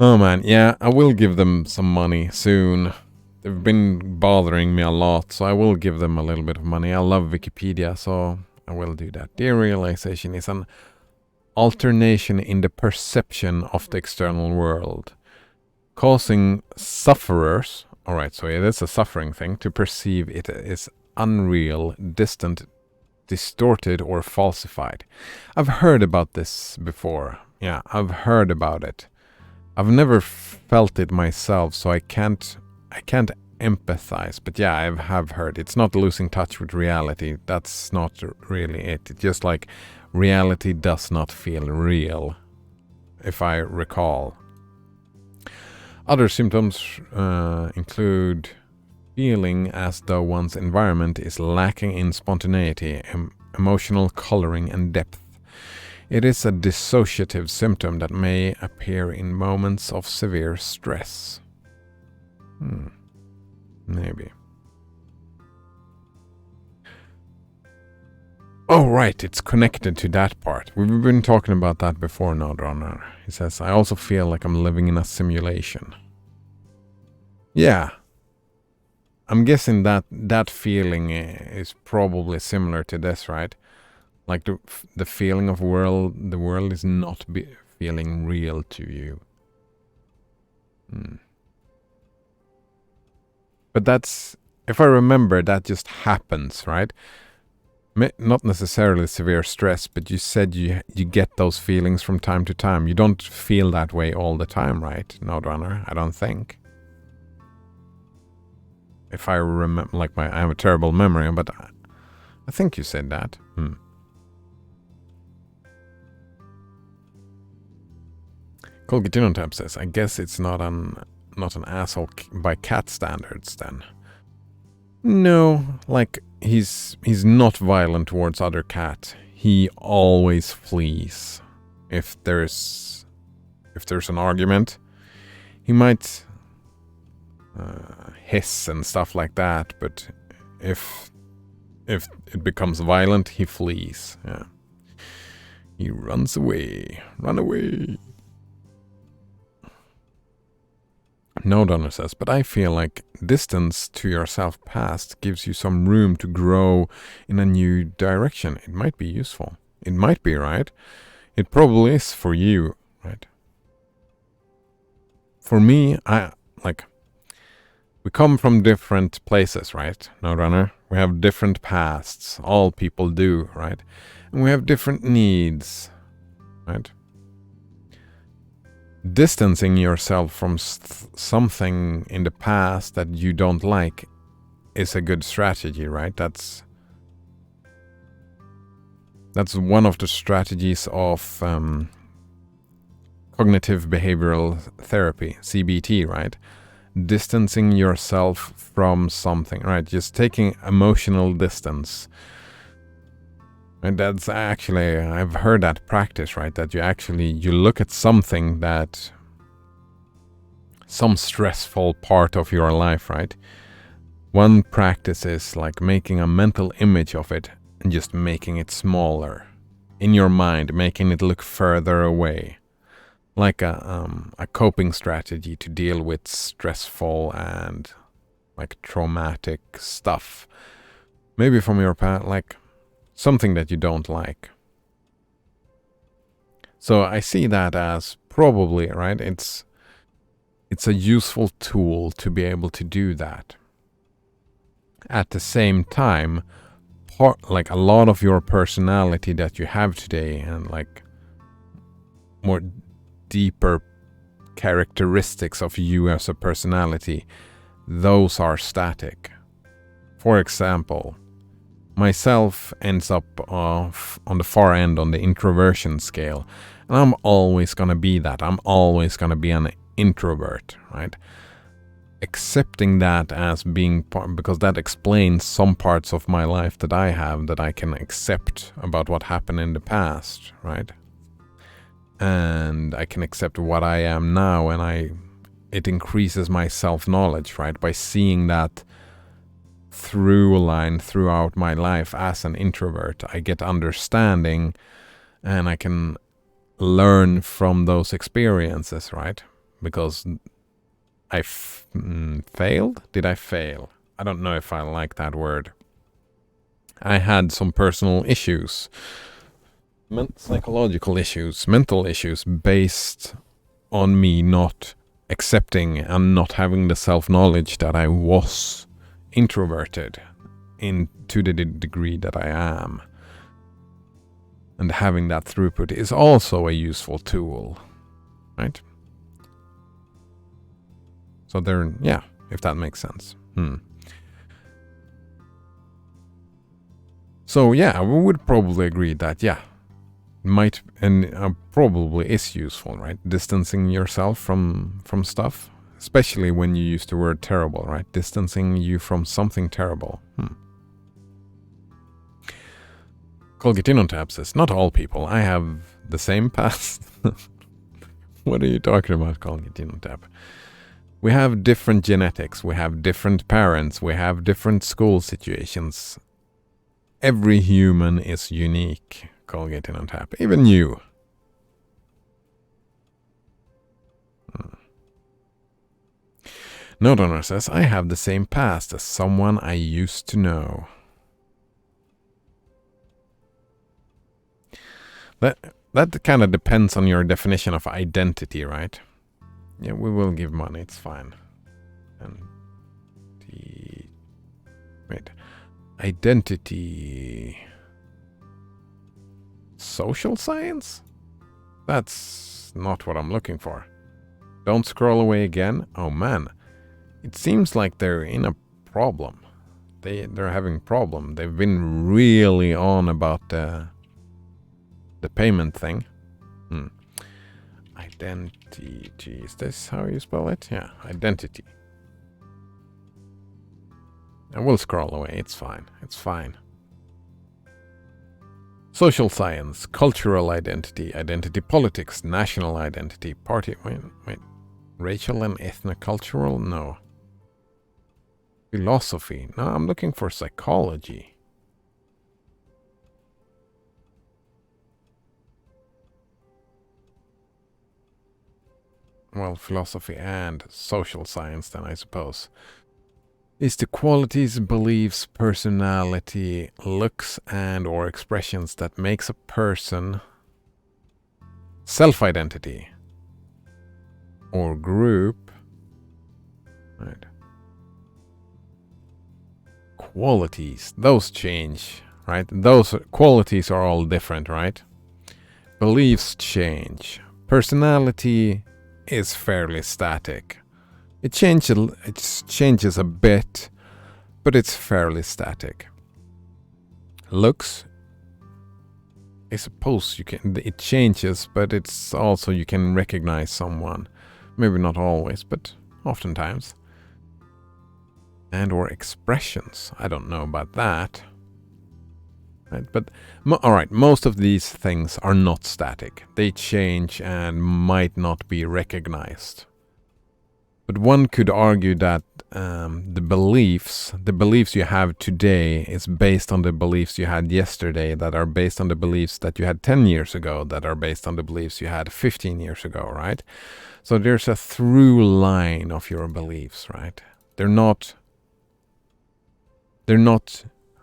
Oh man, yeah, I will give them some money soon. They've been bothering me a lot, so I will give them a little bit of money. I love Wikipedia, so I will do that. Derealization is an alternation in the perception of the external world, causing sufferers, alright, so it is a suffering thing, to perceive it as unreal, distant, distorted, or falsified. I've heard about this before. Yeah, I've heard about it. I've never felt it myself, so I can't empathize. But yeah, I have heard. It's not losing touch with reality. That's not really it. It's just like reality does not feel real, if I recall. Other symptoms include feeling as though one's environment is lacking in spontaneity, emotional coloring, and depth. It is a dissociative symptom that may appear in moments of severe stress. Maybe. Oh, right, it's connected to that part. We've been talking about that before, Node Runner. He says, I also feel like I'm living in a simulation. Yeah. I'm guessing that feeling is probably similar to this, right? Like the feeling of the world is not feeling real to you. But that's, if I remember, that just happens, right? Not necessarily severe stress, but you said you get those feelings from time to time. You don't feel that way all the time, right, Node Runner? I don't think. If I remember, like I have a terrible memory, but I think you said that. Colgatino Tab says, I guess it's not an asshole by cat standards then. No, like he's not violent towards other cats. He always flees. If there's an argument, he might hiss and stuff like that, but if it becomes violent, he flees. Yeah. He runs away. Run away. Node Runner says, but I feel like distance to yourself past gives you some room to grow in a new direction. It might be useful. It might be, right? It probably is for you, right? For me, we come from different places, right, Node Runner? We have different pasts. All people do, right? And we have different needs, right? Distancing yourself from something in the past that you don't like is a good strategy, right? That's one of the strategies of cognitive behavioral therapy, CBT, right? Distancing yourself from something, right? Just taking emotional distance. And that's actually, I've heard that practice, right? That you look at something that, some stressful part of your life, right? One practice is like making a mental image of it and just making it smaller in your mind, making it look further away. Like a coping strategy to deal with stressful and like traumatic stuff. Maybe from your past, like something that you don't like. So I see that as probably, right? It's a useful tool to be able to do that. At the same time, like a lot of your personality that you have today and like more deeper characteristics of you as a personality, those are static. For example, myself ends up on the far end on the introversion scale, and I'm always gonna be that. I'm always gonna be an introvert, right? Accepting that as being part, because that explains some parts of my life that I have that I can accept about what happened in the past, right? And I can accept what I am now, and it increases my self-knowledge, right? By seeing that through a line throughout my life as an introvert, I get understanding, and I can learn from those experiences, right? Because I failed? Did I fail? I don't know if I like that word. I had some personal issues, psychological issues, mental issues based on me not accepting and not having the self-knowledge that I was introverted to the degree that I am. And having that throughput is also a useful tool, right? So there, yeah, if that makes sense. So yeah, we would probably agree that, yeah, might and probably is useful, right? Distancing yourself from stuff, especially when you use the word terrible, right? Distancing you from something terrible. Colgatinontab says, not all people. I have the same past. What are you talking about, Colgatinontab? We have different genetics. We have different parents. We have different school situations. Every human is unique, Colgatinontab. Even you. No Donor says, I have the same past as someone I used to know. That kind of depends on your definition of identity, right? Yeah, we will give money, it's fine. And wait. Identity. Social science? That's not what I'm looking for. Don't scroll away again. Oh man. It seems like they're in a problem. They're having problem. They've been really on about the payment thing. Identity. Is this how you spell it? Yeah, identity. And we'll scroll away. It's fine. It's fine. Social science, cultural identity, identity politics, national identity, party. Wait. Racial and ethnocultural? No. Philosophy. No, I'm looking for psychology. Well, philosophy and social science, then I suppose. Is the qualities, beliefs, personality, looks, and or expressions that makes a person self-identity or group, right? Qualities, those change, right? Those qualities are all different, right? Beliefs change. Personality is fairly static. It changes a bit, but it's fairly static. Looks I suppose it changes, but it's also you can recognize someone. Maybe not always, but oftentimes. And or expressions. I don't know about that. Right? But alright, most of these things are not static. They change and might not be recognized. But one could argue that the beliefs you have today is based on the beliefs you had yesterday, that are based on the beliefs that you had 10 years ago, that are based on the beliefs you had 15 years ago, right? So there's a through line of your beliefs, right? They're not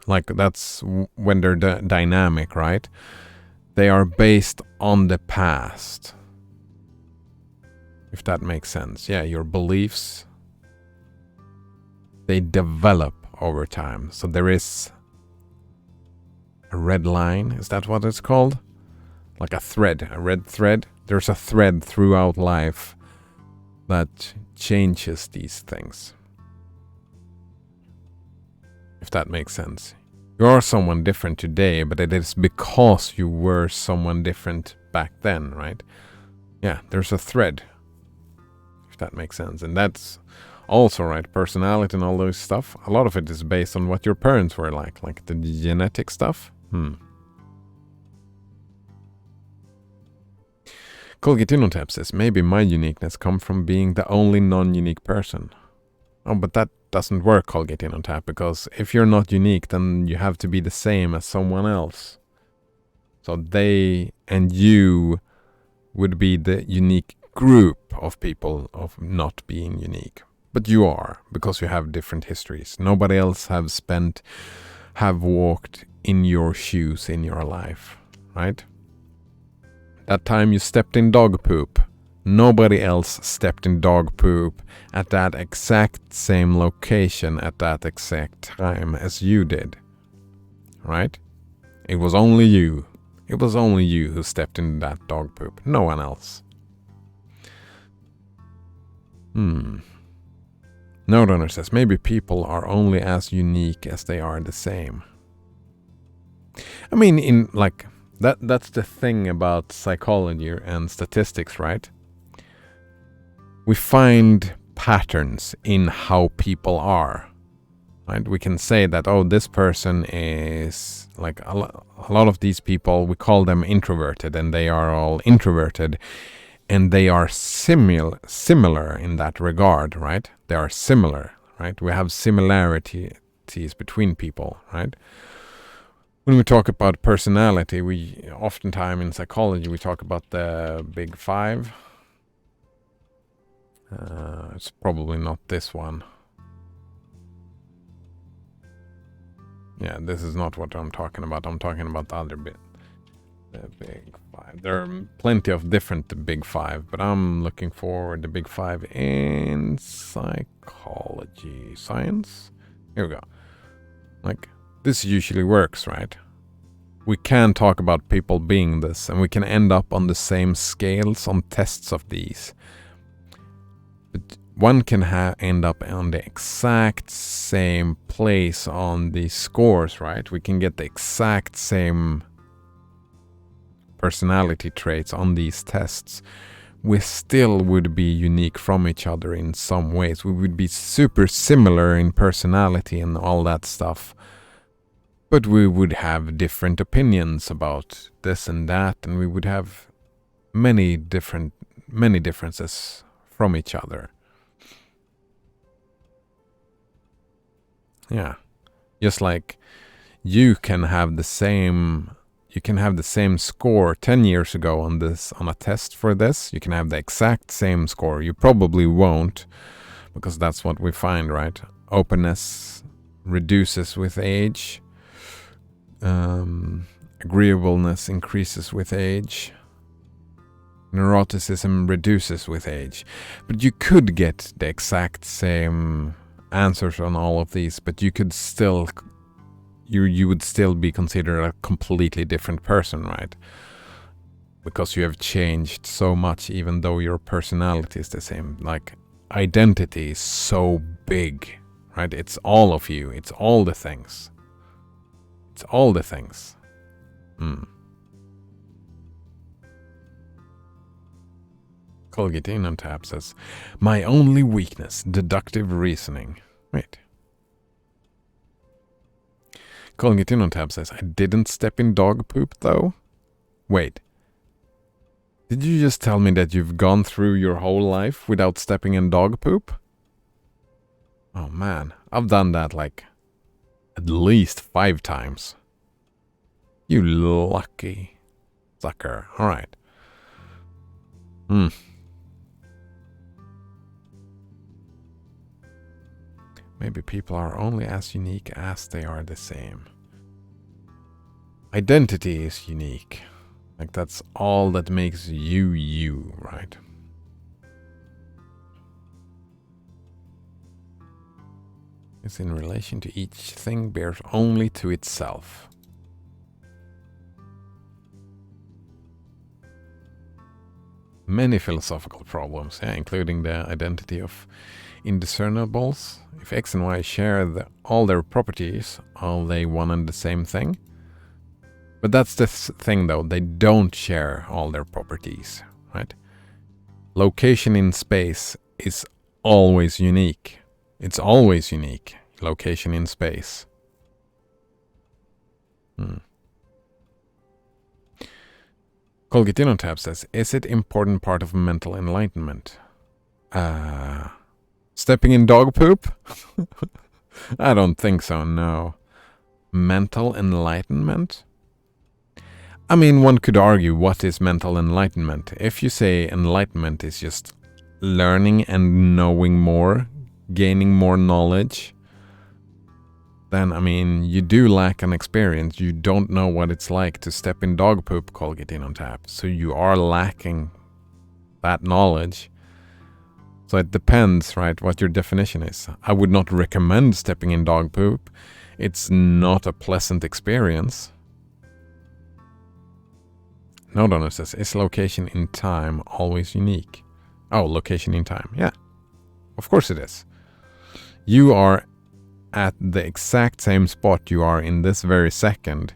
like, that's when they're dynamic, right? They are based on the past. If that makes sense. Yeah, your beliefs, they develop over time. So there is a red line. Is that what it's called? Like a thread, a red thread. There's a thread throughout life that changes these things. If that makes sense. You are someone different today, but it is because you were someone different back then, right? Yeah, there's a thread. If that makes sense. And that's also, right, personality and all those stuff. A lot of it is based on what your parents were like the genetic stuff. Colgate Untitled says, maybe my uniqueness comes from being the only non-unique person. Oh, but that doesn't work, Colgate Untitled, because if you're not unique, then you have to be the same as someone else. So they and you would be the unique group of people of not being unique. But you are, because you have different histories. Nobody else have walked in your shoes in your life, right? That time you stepped in dog poop, nobody else stepped in dog poop at that exact same location at that exact time as you did, right? It was only you. It was only you who stepped in that dog poop, no one else. Nordrunner says, maybe people are only as unique as they are the same. I mean, that's the thing about psychology and statistics, right? We find patterns in how people are, right? We can say that, oh, this person is like a lot of these people, we call them introverted, and they are all introverted. And they are similar in that regard, right? They are similar, right? We have similarities between people, right? When we talk about personality, we oftentimes in psychology, we talk about the big five. It's probably not this one. Yeah, this is not what I'm talking about. I'm talking about the other bit. The big five. There are plenty of different big five, but I'm looking for the big five in psychology. Science? Here we go. Like, this usually works, right? We can talk about people being this, and we can end up on the same scales on tests of these. But one can end up on the exact same place on the scores, right? We can get the exact same personality traits on these tests. We still would be unique from each other in some ways. We would be super similar in personality and all that stuff. But we would have different opinions about this and that, and we would have many differences from each other. Yeah. Just like you can have the same score 10 years ago on a test for this. You can have the exact same score. You probably won't, because that's what we find, right? Openness reduces with age. Agreeableness increases with age. Neuroticism reduces with age. But you could get the exact same answers on all of these, but you could still you would still be considered a completely different person, right? Because you have changed so much, even though your personality is the same. Like, identity is so big, right? It's all of you. It's all the things. It's all the things. Colgate in on tab says, my only weakness, deductive reasoning. Wait. Colgate in on tab says, I didn't step in dog poop though. Wait. Did you just tell me that you've gone through your whole life without stepping in dog poop? Oh man, I've done that like at least 5 times. You lucky sucker. Alright. Maybe people are only as unique as they are the same. Identity is unique. Like that's all that makes you, you, right? It's in relation to each thing bears only to itself. Many philosophical problems, yeah, including the identity of indiscernibles. If X and Y share all their properties, are they one and the same thing? But that's the thing though, they don't share all their properties, right? Location in space is always unique. It's always unique. Location in space. Colgate tab says, is it important part of mental enlightenment? Stepping in dog poop? I don't think so, no. Mental enlightenment? I mean, one could argue what is mental enlightenment. If you say enlightenment is just learning and knowing more, gaining more knowledge, then, I mean, you do lack an experience. You don't know what it's like to step in dog poop, Colgate on tap. So you are lacking that knowledge. So it depends, right, what your definition is. I would not recommend stepping in dog poop. It's not a pleasant experience. No Donor says, is location in time always unique? Oh, location in time. Yeah, of course it is. You are at the exact same spot you are in this very second.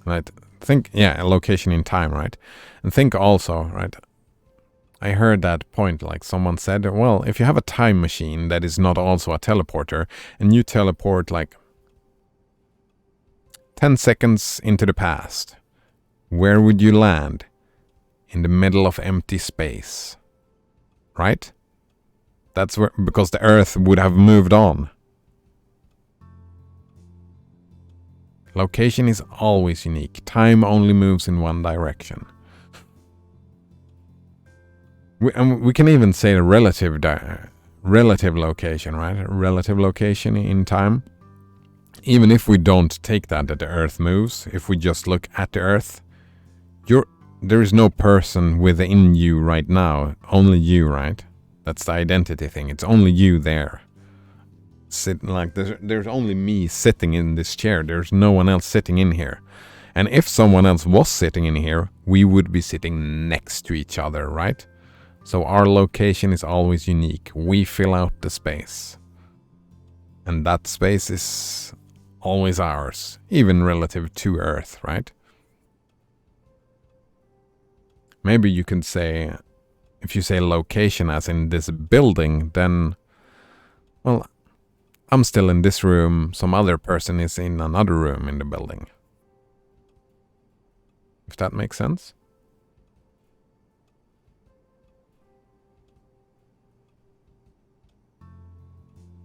Right? Think, yeah, location in time, right? And think also, right? I heard that point, like someone said, well, if you have a time machine that is not also a teleporter, and you teleport like 10 seconds into the past, where would you land? In the middle of empty space. Right? That's where, because the Earth would have moved on. Location is always unique. Time only moves in one direction. We can even say a relative location, right? A relative location in time. Even if we don't take that the Earth moves, if we just look at the Earth, there is no person within you right now. Only you, right? That's the identity thing. It's only you there. Like there's only me sitting in this chair. There's no one else sitting in here. And if someone else was sitting in here, we would be sitting next to each other, right? So our location is always unique. We fill out the space. And that space is always ours, even relative to Earth, right? Maybe you could say, if you say location as in this building, then, well, I'm still in this room, some other person is in another room in the building. If that makes sense?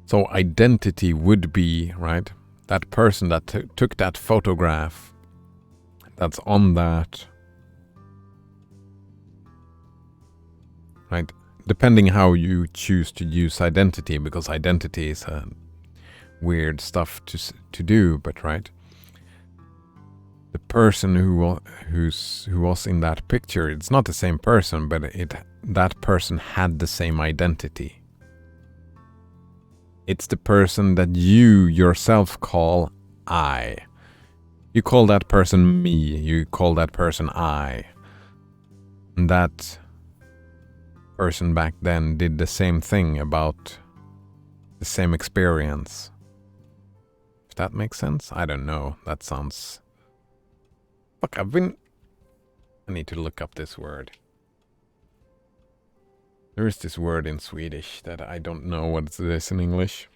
So identity would be, right, that person that took that photograph, that's on that, right? Depending how you choose to use identity, because identity is weird stuff to do, but right, the person who was in that picture, it's not the same person, but that person had the same identity. It's the person that you yourself call I. You call that person me. You call that person I. And that person back then did the same thing about the same experience. If that makes sense? I don't know. That sounds... Fuck, I need to look up this word. There is this word in Swedish that I don't know what it is in English.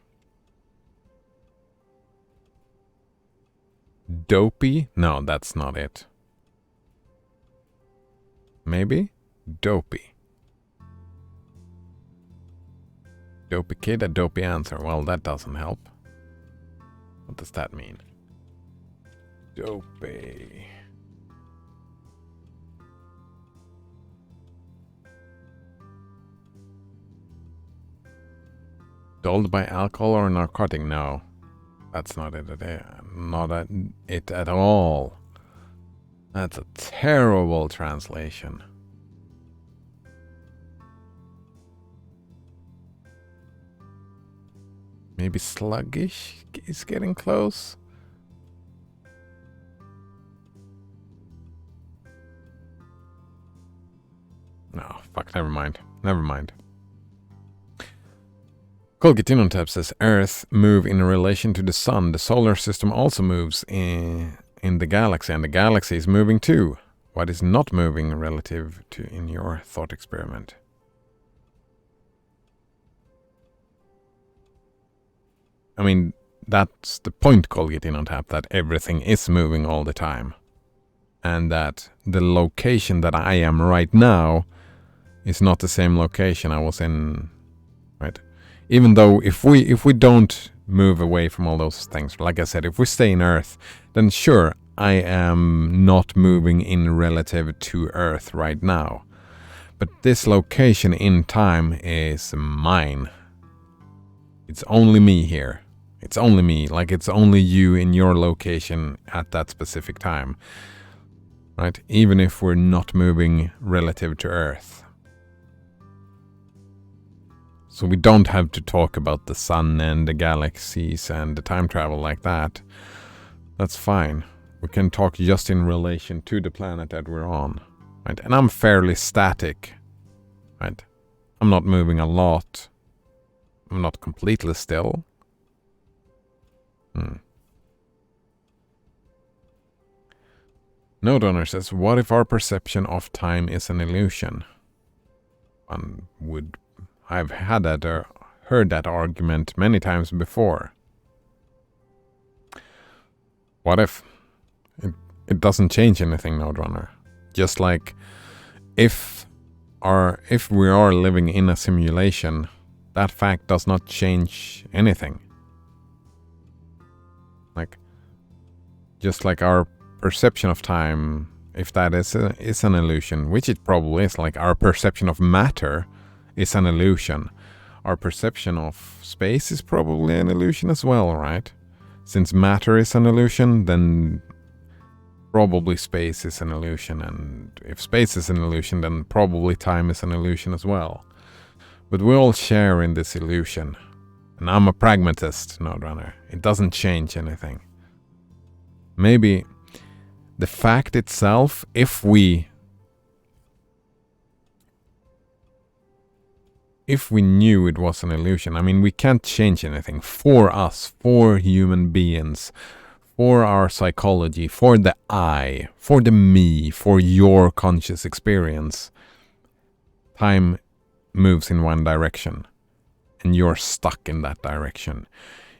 Dopey? No, that's not it. Maybe? Dopey. Dopey kid, a dopey answer. Well, that doesn't help. What does that mean? Dopey. Dulled by alcohol or narcotic? No. That's not it. Not it at all. That's a terrible translation. Maybe sluggish is getting close. No, fuck, never mind. Never mind. Colgatinon says Earth move in relation to the sun. The solar system also moves in the galaxy, and the galaxy is moving too. What is not moving relative to in your thought experiment? I mean, that's the point, Colgatinon, that everything is moving all the time. And that the location that I am right now is not the same location I was in, right? Even though if we don't move away from all those things, like I said, if we stay in Earth, then sure, I am not moving in relative to Earth right now. But this location in time is mine. It's only me here. It's only me. Like it's only you in your location at that specific time. Right? Even if we're not moving relative to Earth. So we don't have to talk about the sun and the galaxies and the time travel like that. That's fine. We can talk just in relation to the planet that we're on. Right? And I'm fairly static. Right? I'm not moving a lot. I'm not completely still. Node owner says, what if our perception of time is an illusion? I've had that or heard that argument many times before. What if it doesn't change anything, Node Runner? Just like if we are living in a simulation, that fact does not change anything. Like just like our perception of time, if that is an illusion, which it probably is, like our perception of matter is an illusion. Our perception of space is probably an illusion as well, right? Since matter is an illusion, then probably space is an illusion. And if space is an illusion, then probably time is an illusion as well. But we all share in this illusion. And I'm a pragmatist, Node Runner. It doesn't change anything. Maybe the fact itself, if we knew it was an illusion, I mean, we can't change anything for us, for human beings, for our psychology, for the I, for the me, for your conscious experience. Time moves in one direction, and you're stuck in that direction.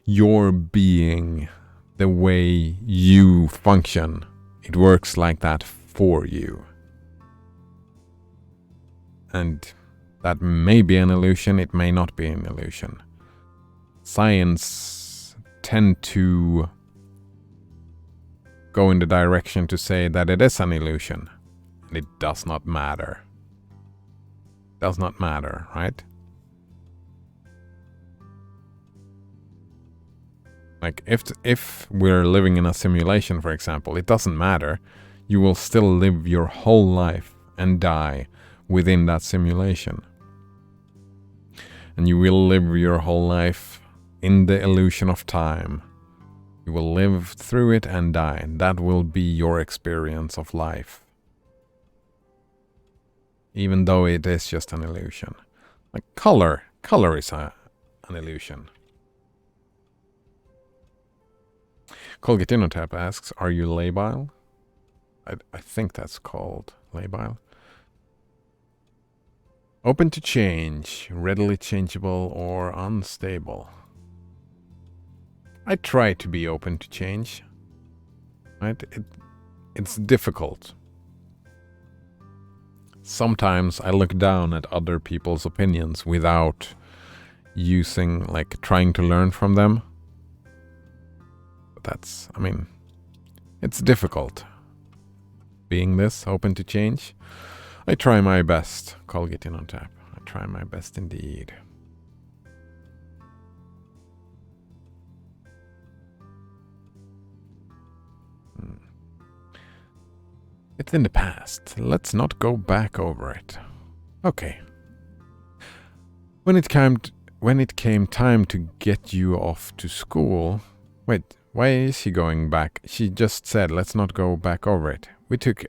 Your being, the way you function, it works like that for you. And that may be an illusion, it may not be an illusion. Science tend to go in the direction to say that it is an illusion. And it does not matter. Does not matter, right? Like if we're living in a simulation, for example, it doesn't matter. You will still live your whole life and die within that simulation. And you will live your whole life in the illusion of time. You will live through it and die. And that will be your experience of life. Even though it is just an illusion. Like color is an illusion. Colgatinotap asks, are you labile? I think that's called labile. Open to change, readily changeable or unstable. I try to be open to change. Right? It's difficult. Sometimes I look down at other people's opinions without using, like, trying to learn from them. But that's, I mean, it's difficult. Being this, open to change. I try my best. Call Get In on Tap. I try my best indeed. It's in the past. Let's not go back over it. Okay. When it came time to get you off to school... Wait, why is she going back? She just said, let's not go back over it. We took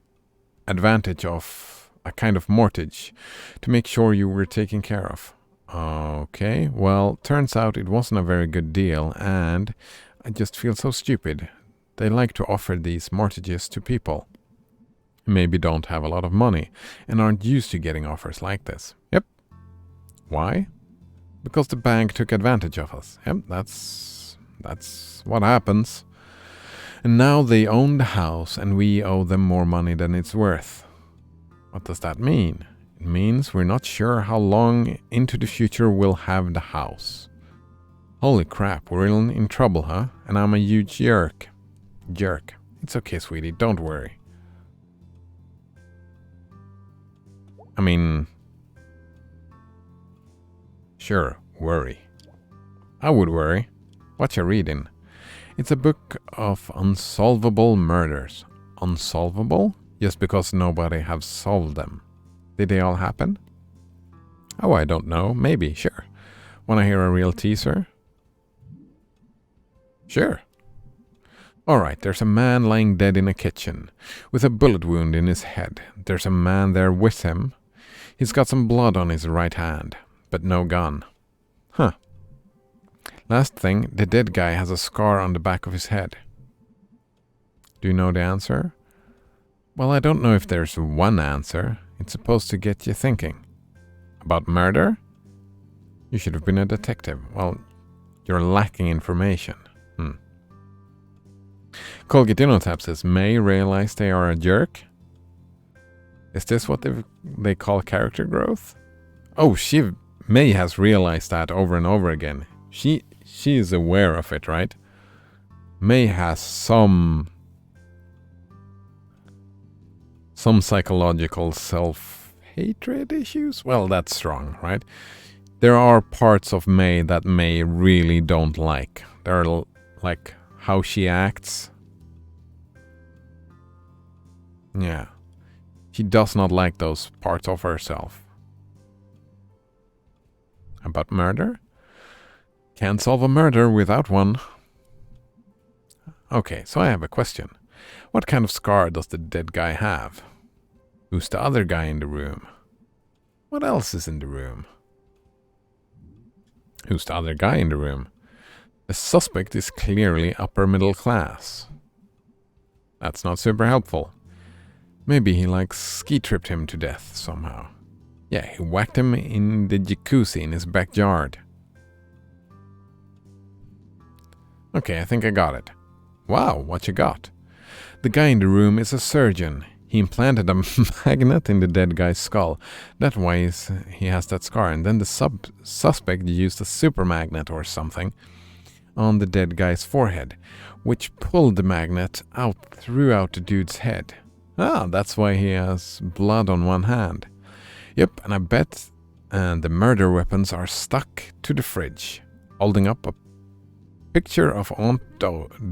advantage of a kind of mortgage to make sure you were taken care of. Okay, well, turns out it wasn't a very good deal, and I just feel so stupid. They like to offer these mortgages to people who maybe don't have a lot of money and aren't used to getting offers like this. Yep. Why? Because the bank took advantage of us. Yep, that's what happens. And now they own the house and we owe them more money than it's worth. What does that mean? It means we're not sure how long into the future we'll have the house. Holy crap, we're in trouble, huh? And I'm a huge jerk. It's okay, sweetie, don't worry. I mean... Sure, worry. I would worry. What you reading? It's a book of unsolvable murders. Unsolvable? Just because nobody have solved them. Did they all happen? Oh, I don't know. Maybe, sure. Wanna hear a real teaser? Sure. Alright, there's a man lying dead in a kitchen, with a bullet wound in his head. There's a man there with him. He's got some blood on his right hand, but no gun. Huh. Last thing, the dead guy has a scar on the back of his head. Do you know the answer? Well, I don't know if there's one answer. It's supposed to get you thinking. About murder? You should have been a detective. Well, you're lacking information. Colgatinotap says, May realize they are a jerk? Is this what they call character growth? Oh, May has realized that over and over again. She is aware of it, right? May has some psychological self-hatred issues. Well, that's strong, right? There are parts of May that May really don't like. There are like how she acts. Yeah. She does not like those parts of herself. About murder? Can't solve a murder without one. Okay, so I have a question. What kind of scar does the dead guy have? Who's the other guy in the room? What else is in the room? Who's the other guy in the room? The suspect is clearly upper middle class. That's not super helpful. Maybe he ski-tripped him to death somehow. Yeah, he whacked him in the jacuzzi in his backyard. Okay, I think I got it. Wow, what you got? The guy in the room is a surgeon. He implanted a magnet in the dead guy's skull. That's why he has that scar. And then the suspect used a super magnet or something on the dead guy's forehead, which pulled the magnet out throughout the dude's head. Ah, that's why he has blood on one hand. Yep, and I bet the murder weapons are stuck to the fridge, holding up a picture of Aunt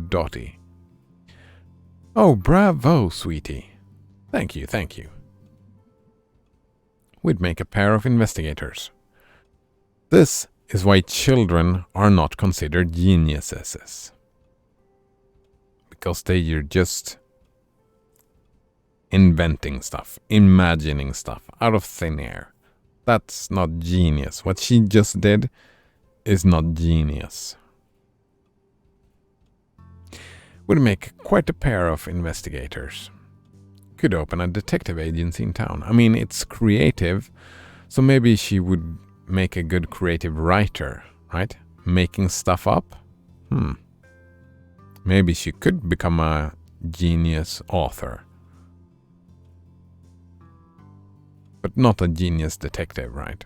Dottie. Oh, bravo, sweetie. Thank you, thank you. We'd make a pair of investigators. This is why children are not considered geniuses. Because they are just inventing stuff, imagining stuff out of thin air. That's not genius. What she just did is not genius. Would make quite a pair of investigators. Could open a detective agency in town. I mean, it's creative, So maybe she would make a good creative writer, right? Making stuff up? Maybe she could become a genius author. But not a genius detective, right?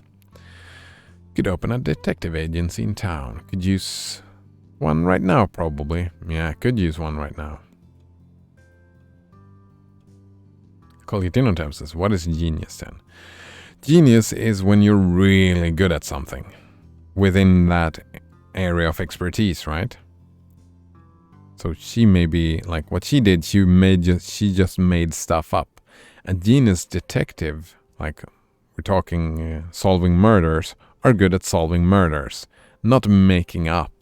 Could open a detective agency in town. Could use one right now, probably. Yeah, could use one right now. Colgatino says, what is genius then? Genius is when you're really good at something within that area of expertise, right? So she may be like what she did. She just made stuff up. A genius detective, like we're talking solving murders, are good at solving murders, not making up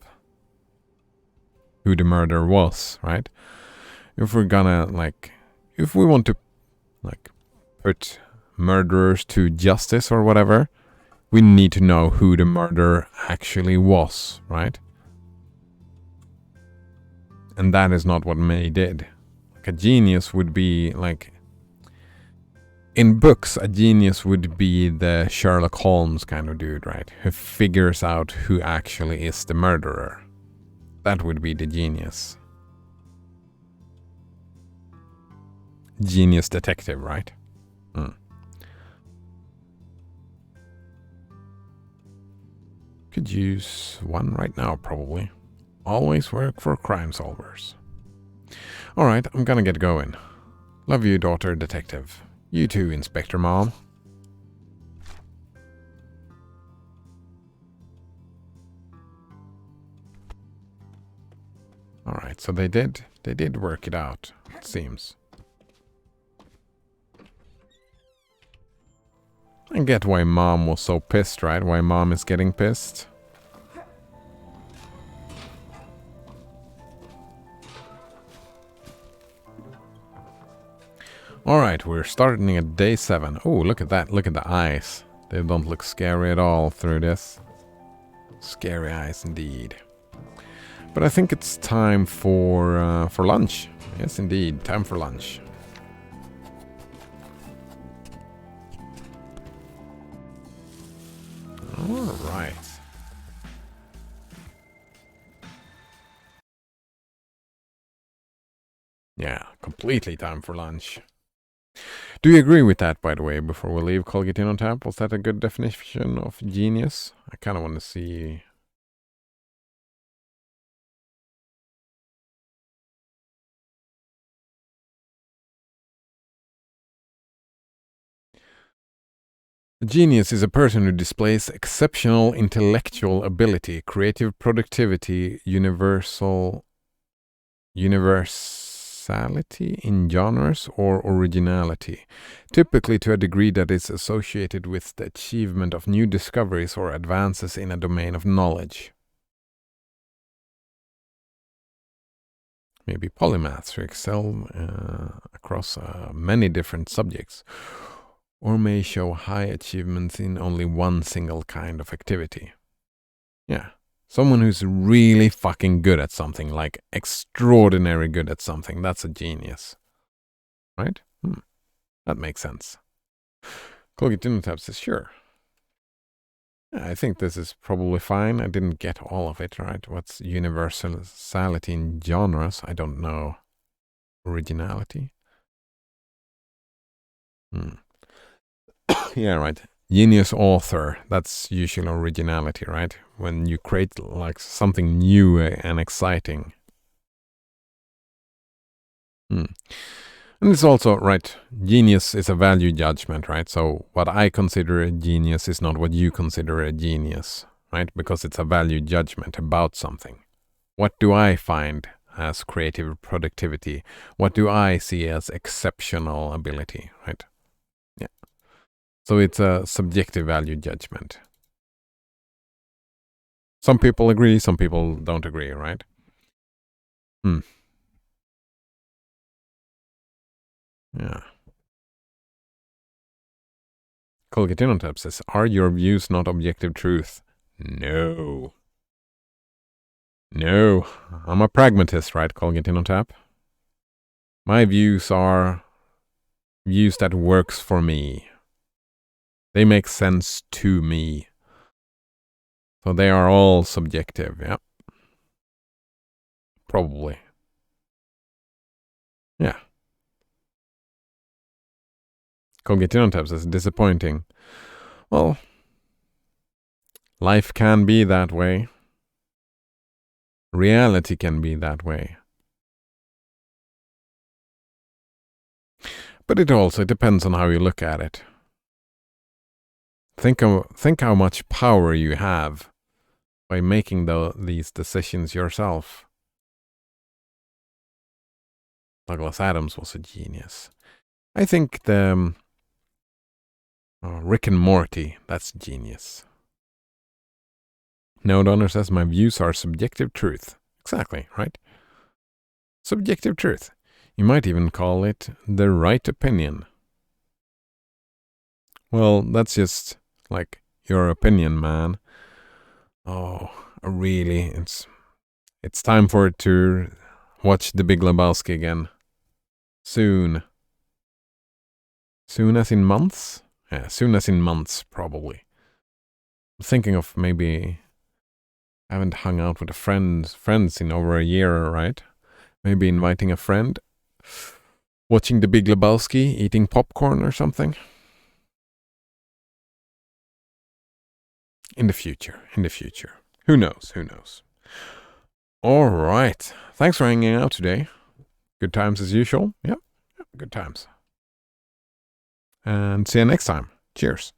who the murderer was, right? If we're gonna if we want to put murderers to justice or whatever, we need to know who the murderer actually was, right? And that is not what May did. A genius would be in books, a genius would be the Sherlock Holmes kind of dude, right? Who figures out who actually is the murderer. That would be the genius. Genius detective, right? Could use one right now, probably. Always work for crime solvers. Alright, I'm gonna get going. Love you, daughter detective. You too, Inspector Mom. Alright, so they did work it out, it seems. I get why Mom was so pissed, right? Why Mom is getting pissed. Alright, we're starting at day 7. Oh, look at that. Look at the eyes. They don't look scary at all through this. Scary eyes indeed. But I think it's time for lunch. Yes, indeed. Time for lunch. Alright. Yeah, completely time for lunch. Do you agree with that, by the way, before we leave Colgatino Tap? Was that a good definition of genius? I kind of want to see. A genius is a person who displays exceptional intellectual ability, creative productivity, universality in genres, or originality, typically to a degree that is associated with the achievement of new discoveries or advances in a domain of knowledge. Maybe polymaths who excel across many different subjects, or may show high achievements in only one single kind of activity. Yeah. Someone who's really fucking good at something, like extraordinary good at something, that's a genius. Right? That makes sense. Colgatinotab says, sure. Yeah, I think this is probably fine. I didn't get all of it, right? What's universality in genres? I don't know. Originality? Yeah, right. Genius author, that's usually originality, right? When you create like something new and exciting. And it's also, right, genius is a value judgment, right? So what I consider a genius is not what you consider a genius, right? Because it's a value judgment about something. What do I find as creative productivity? What do I see as exceptional ability, right? Yeah. So it's a subjective value judgment. Some people agree, some people don't agree, right? Yeah. Colgatinotab says, are your views not objective truth? No. No. I'm a pragmatist, right, Colgatinotab? My views are views that works for me. They make sense to me. So they are all subjective, yeah. Probably. Yeah. Cognitive tabs is disappointing. Well, life can be that way. Reality can be that way. But it also depends on how you look at it. Think how much power you have by making these decisions yourself. Douglas Adams was a genius. I think the Rick and Morty, that's genius. No Donner says my views are subjective truth. Exactly, right? Subjective truth. You might even call it the right opinion. Well, that's just like your opinion, man. Oh, really? It's time for it to watch The Big Lebowski again. Soon. Soon as in months? Yeah, soon as in months, probably. I'm thinking of maybe I haven't hung out with friends in over a year, right? Maybe inviting a friend, watching The Big Lebowski, eating popcorn or something. In the future. Who knows? All right. Thanks for hanging out today. Good times as usual. Yep, good times. And see you next time. Cheers.